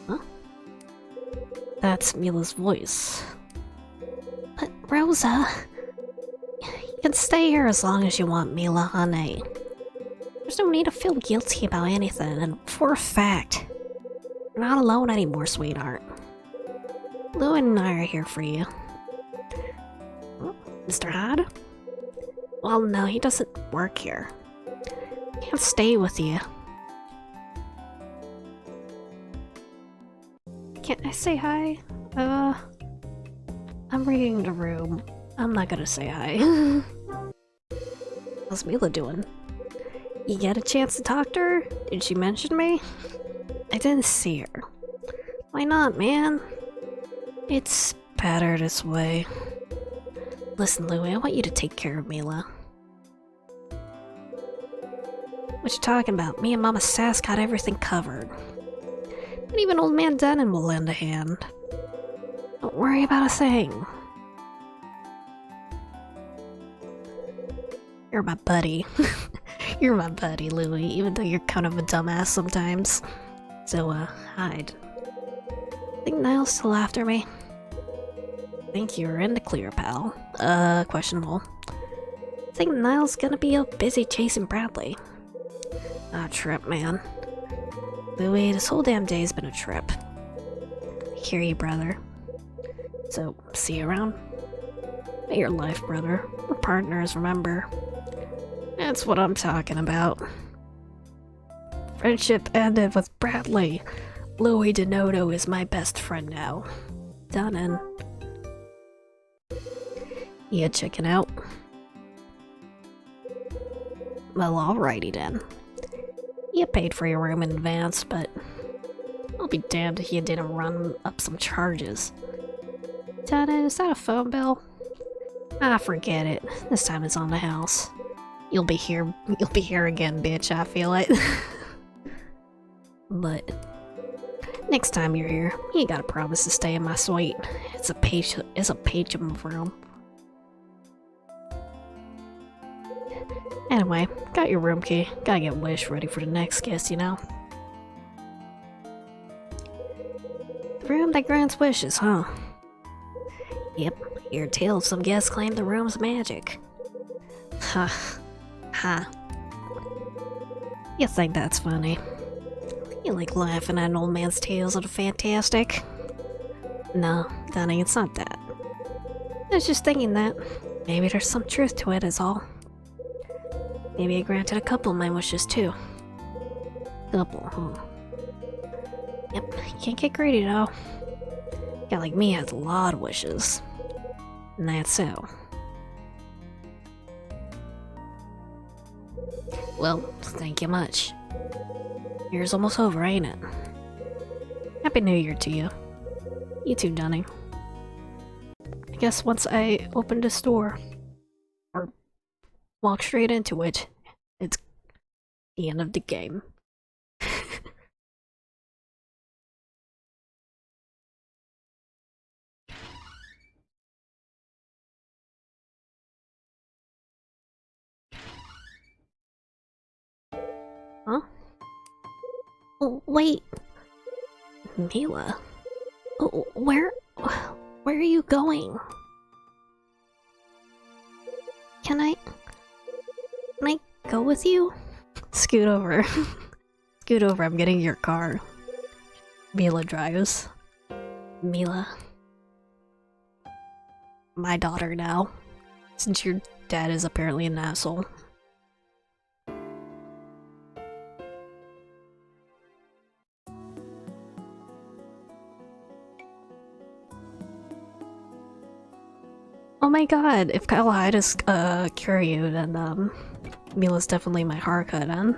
Huh? That's Mila's voice. But Rosa... You can stay here as long as you want, Mila, honey. There's no need to feel guilty about anything, and for a fact, you're not alone anymore, sweetheart. Lou and I are here for you. Mr. Hyde? Well, no, he doesn't work here. He can't stay with you. Can't I say hi? I'm reading the room. I'm not gonna say hi. How's Mila doing? You get a chance to talk to her? Did she mention me? I didn't see her. Why not, man? It's better this way. Listen, Louie, I want you to take care of Mila. What you talking about? Me and Mama Sass got everything covered. Not even Old Man Denon will lend a hand. Don't worry about a thing. You're my buddy. You're my buddy, Louie, even though you're kind of a dumbass sometimes. So, hide. Think Niall's still after me? Think you're in the clear, pal. Questionable. Think Niall's gonna be busy chasing Bradley. Ah, trip, man. Louie, this whole damn day's been a trip. I hear you, brother. So, see you around? May your life, brother. We're partners, remember? That's what I'm talking about. Friendship ended with Bradley. Louie Denoto is my best friend now. Done in. You chicken out? Well, alrighty then. You paid for your room in advance, but I'll be damned if you didn't run up some charges. Donna, is that a phone bill? Ah, forget it. This time it's on the house. You'll be here again, bitch, I feel it. But next time you're here, you gotta promise to stay in my suite. It's a patient room. Anyway, got your room key. Gotta get Wish ready for the next guest, you know? The room that grants wishes, huh? Yep, hear tales some guests claim the room's magic. Ha. Ha. You think that's funny? You like laughing at an old man's tales of the fantastic? No, Dunning, it's not that. I was just thinking that maybe there's some truth to it is all. Maybe I granted a couple of my wishes too. Couple, huh? Yep, can't get greedy though. A guy like me has a lot of wishes. And that's so. Well, thank you much. Year's almost over, ain't it? Happy New Year to you. You too, Dunning. I guess once I open this door, or walk straight into it, it's the end of the game. Huh? Oh, wait. Mila. Oh, where are you going? Can I go with you? Scoot over. Scoot over, I'm getting your car. Mila drives. Mila. My daughter now. Since your dad is apparently an asshole. Oh my god, if Kyle Hyde is Kiryu, then Mila's definitely my Haruka then.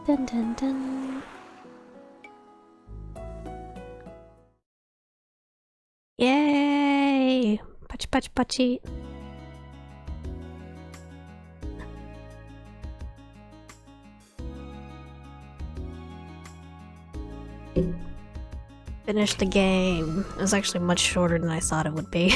Dun dun dun. Yay! Pachi pachi pachi. Finished the game. It was actually much shorter than I thought it would be.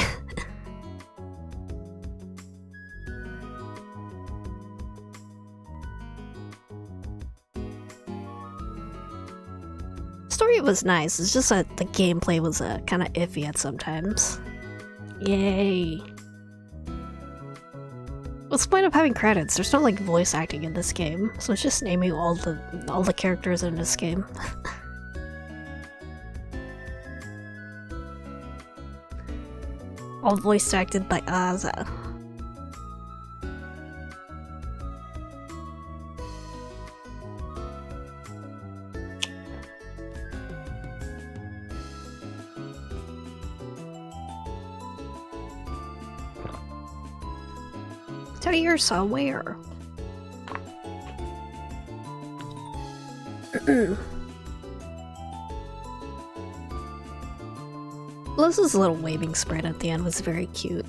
Story was nice, it's just that the gameplay was kind of iffy at sometimes. Yay. What's the point of having credits? There's no like voice acting in this game, so it's just naming all the characters in this game. All voice acted by Aza. Teddy Ursa, where? Liz's little waving sprite at the end was very cute.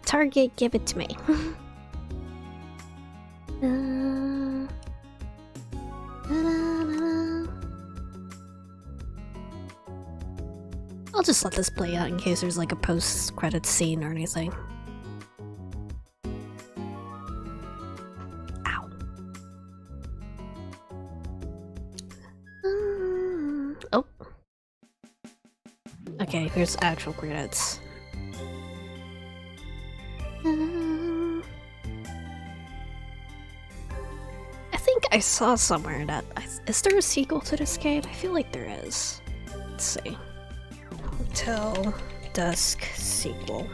Target, give it to me. I'll just let this play out in case there's like a post-credits scene or anything. Ow. Oh. Okay, here's actual credits. I think I saw somewhere that... Is there a sequel to this game? I feel like there is. Let's see. Hotel Dusk sequel.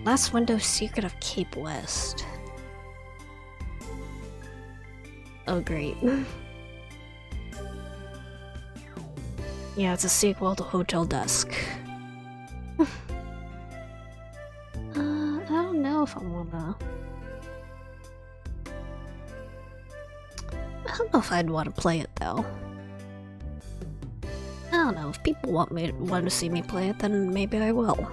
Last Window Secret of Cape West. Oh great. Yeah, it's a sequel to Hotel Dusk. I don't know if I wanna... I don't know if I'd want to play it though. I don't know, if people want to see me play it, then maybe I will.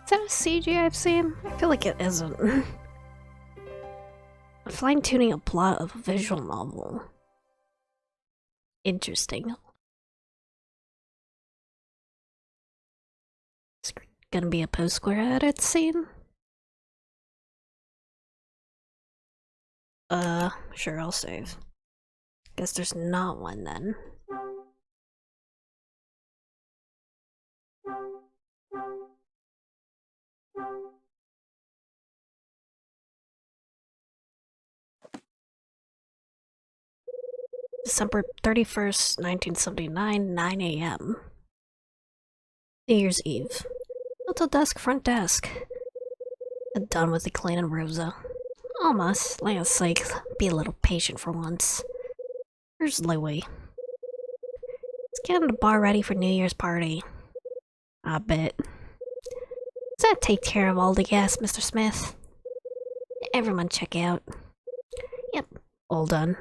Is that a CG I've seen? I feel like it isn't. Fine-tuning a plot of a visual novel. Interesting. It's gonna be a post-square edit scene? Sure, I'll save. Guess there's not one then. December 31st, 1979, 9 a.m. New Year's Eve. Until dusk, front desk. I'm done with the cleaning, Rosa. Almost. Land's sake, be a little patient for once. Where's Louie? Let's get the bar ready for New Year's party. I bet. Does that take care of all the guests, Mr. Smith? Everyone check out. Yep, all done.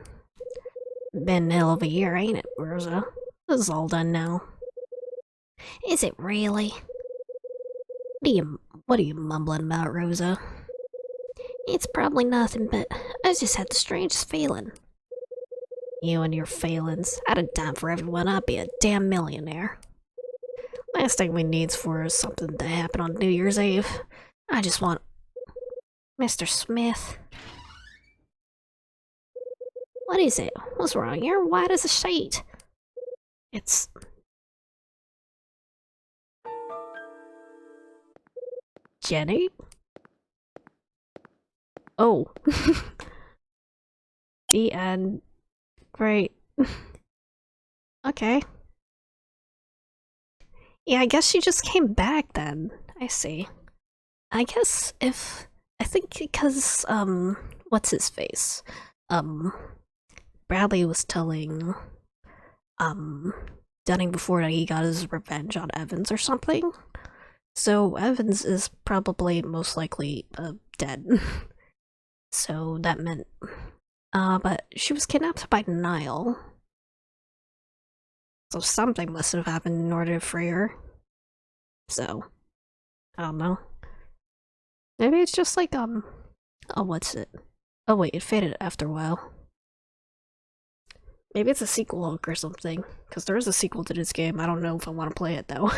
Been a hell of a year, ain't it, Rosa? This is all done now. Is it really? What are you mumbling about, Rosa? It's probably nothing, but I just had the strangest feeling. You and your failings. I'd have done for everyone, I'd be a damn millionaire. Last thing we need's for something to happen on New Year's Eve. I just want... Mr. Smith? What is it? What's wrong? You're white as a sheet. It's... Jenny? Oh. The end. Great. Okay. Yeah, I guess she just came back then. I see. I guess if... I think because, what's his face? Bradley was telling done it before he got his revenge on Evans or something. So Evans is probably most likely dead. So that meant, but she was kidnapped by Niall. So something must have happened in order to free her. So, I don't know. Maybe it's just like, oh, what's it? Oh wait, it faded after a while. Maybe it's a sequel hook or something, because there is a sequel to this game. I don't know if I want to play it though.